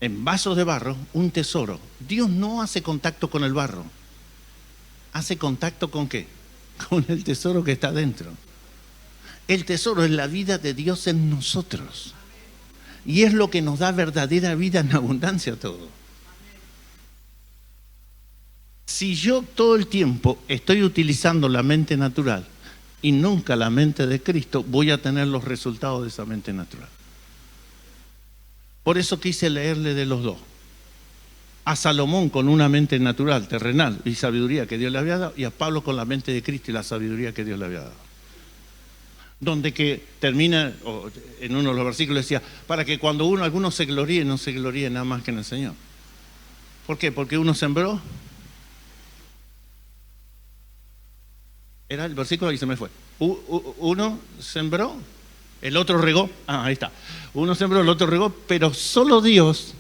en vasos de barro un tesoro. Dios no hace contacto con el barro. ¿Hace contacto con qué? Con el tesoro que está dentro. El tesoro es la vida de Dios en nosotros. Y es lo que nos da verdadera vida en abundancia a todo. Si yo todo el tiempo estoy utilizando la mente natural y nunca la mente de Cristo, voy a tener los resultados de esa mente natural. Por eso quise leerle de los dos. A Salomón con una mente natural, terrenal y sabiduría que Dios le había dado, y a Pablo con la mente de Cristo y la sabiduría que Dios le había dado. Donde que termina, en uno de los versículos decía, para que cuando alguno se gloríe, no se gloríe nada más que en el Señor. ¿Por qué? Porque uno sembró. Era el versículo y se me fue. Uno sembró, el otro regó. Ahí está. Uno sembró, el otro regó, pero solo Dios.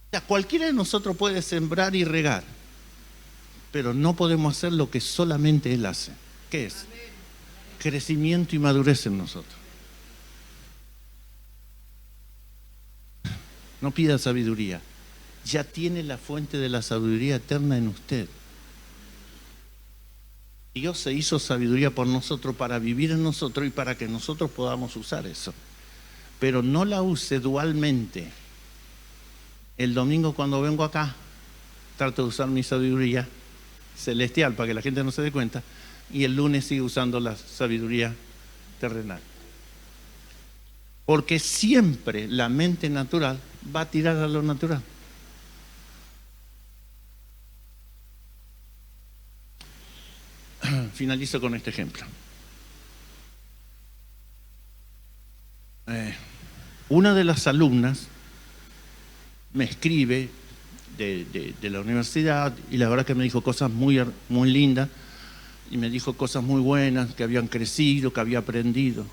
O sea, cualquiera de nosotros puede sembrar y regar, pero no podemos hacer lo que solamente Él hace. ¿Qué es? Crecimiento y madurez en nosotros. No pida sabiduría. Ya tiene la fuente de la sabiduría eterna en usted. Dios se hizo sabiduría por nosotros para vivir en nosotros y para que nosotros podamos usar eso. Pero no la use dualmente. El domingo cuando vengo acá, trato de usar mi sabiduría celestial para que la gente no se dé cuenta, y el lunes sigue usando la sabiduría terrenal. Porque siempre la mente natural va a tirar a lo natural. Finalizo con este ejemplo. Una de las alumnas me escribe de la universidad y la verdad que me dijo cosas muy lindas y me dijo cosas muy buenas, que habían crecido, que había aprendido.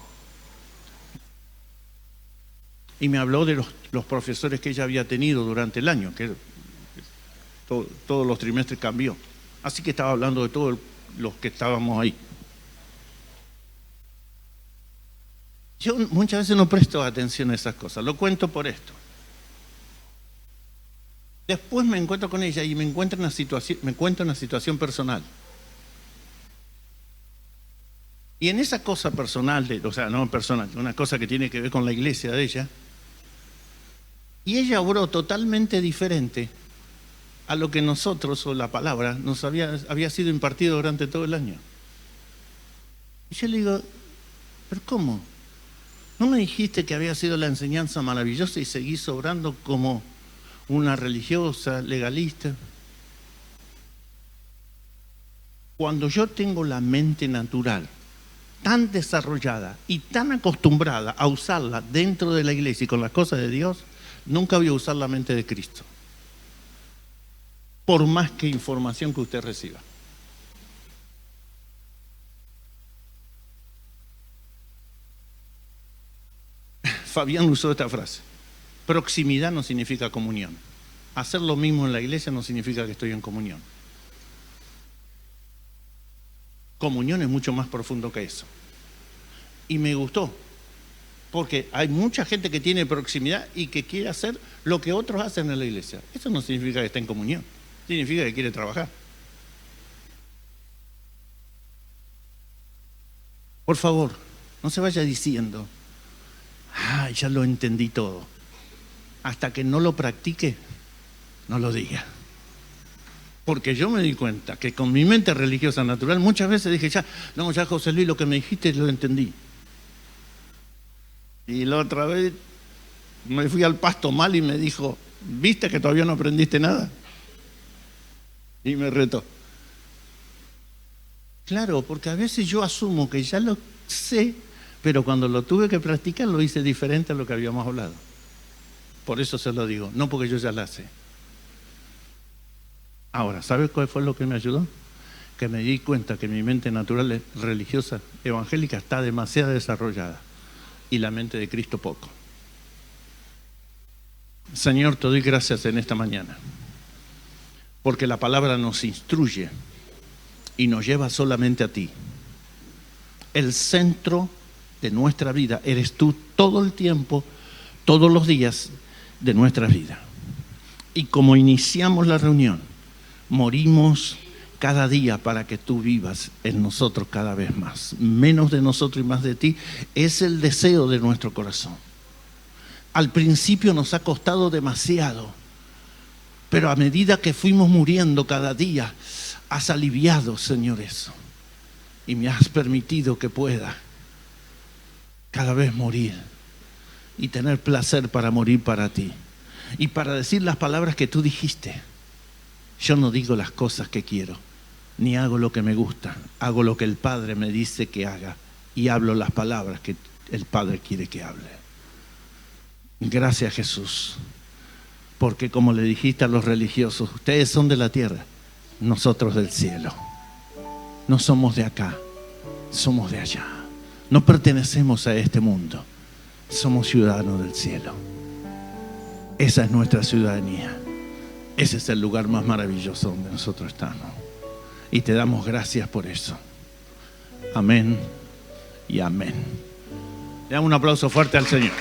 Y me habló de los profesores que ella había tenido durante el año, que todos los trimestres cambió. Así que estaba hablando de todos los que estábamos ahí. Yo muchas veces no presto atención a esas cosas, lo cuento por esto. Después me encuentro con ella y me cuenta una situación personal. Y en esa cosa personal, no personal, una cosa que tiene que ver con la iglesia de ella, y ella obró totalmente diferente a lo que nosotros, o la palabra, nos había sido impartido durante todo el año. Y yo le digo, ¿pero cómo? ¿No me dijiste que había sido la enseñanza maravillosa y seguís obrando como una religiosa, legalista? Cuando yo tengo la mente natural tan desarrollada y tan acostumbrada a usarla dentro de la iglesia y con las cosas de Dios, nunca voy a usar la mente de Cristo. por más que información que usted reciba. Fabián usó esta frase: proximidad no significa comunión. Hacer lo mismo en la iglesia no significa que estoy en comunión. Comunión es mucho más profundo que eso. Y me gustó, porque hay mucha gente que tiene proximidad y que quiere hacer lo que otros hacen en la iglesia. Eso no significa que está en comunión, significa que quiere trabajar. Por favor, no se vaya diciendo: ah, ya lo entendí todo. Hasta que no lo practique, no lo diga. Porque yo me di cuenta que con mi mente religiosa natural muchas veces dije: ya José Luis, lo que me dijiste lo entendí. Y la otra vez me fui al pasto mal y me dijo: ¿viste que todavía no aprendiste nada? Y me retó. Claro, porque a veces yo asumo que ya lo sé, pero cuando lo tuve que practicar lo hice diferente a lo que habíamos hablado. Por eso se lo digo, no porque yo ya la sé. Ahora, ¿sabe cuál fue lo que me ayudó? Que me di cuenta que mi mente natural religiosa evangélica está demasiado desarrollada y la mente de Cristo poco. Señor, te doy gracias en esta mañana, porque la palabra nos instruye y nos lleva solamente a ti. El centro de nuestra vida eres tú todo el tiempo, todos los días de nuestra vida. Y como iniciamos la reunión, morimos cada día para que tú vivas en nosotros cada vez más. Menos de nosotros y más de ti es el deseo de nuestro corazón. Al principio nos ha costado demasiado, pero a medida que fuimos muriendo cada día, has aliviado, Señor, eso. Y me has permitido que pueda cada vez morir y tener placer para morir para ti y para decir las palabras que tú dijiste. Yo no digo las cosas que quiero, ni hago lo que me gusta, hago lo que el Padre me dice que haga y hablo las palabras que el Padre quiere que hable. Gracias, Jesús, porque como le dijiste a los religiosos, ustedes son de la tierra, nosotros del cielo. No somos de acá, somos de allá. No pertenecemos a este mundo, somos ciudadanos del cielo. Esa es nuestra ciudadanía. Ese es el lugar más maravilloso donde nosotros estamos. Y te damos gracias por eso. Amén y amén. Le damos un aplauso fuerte al Señor.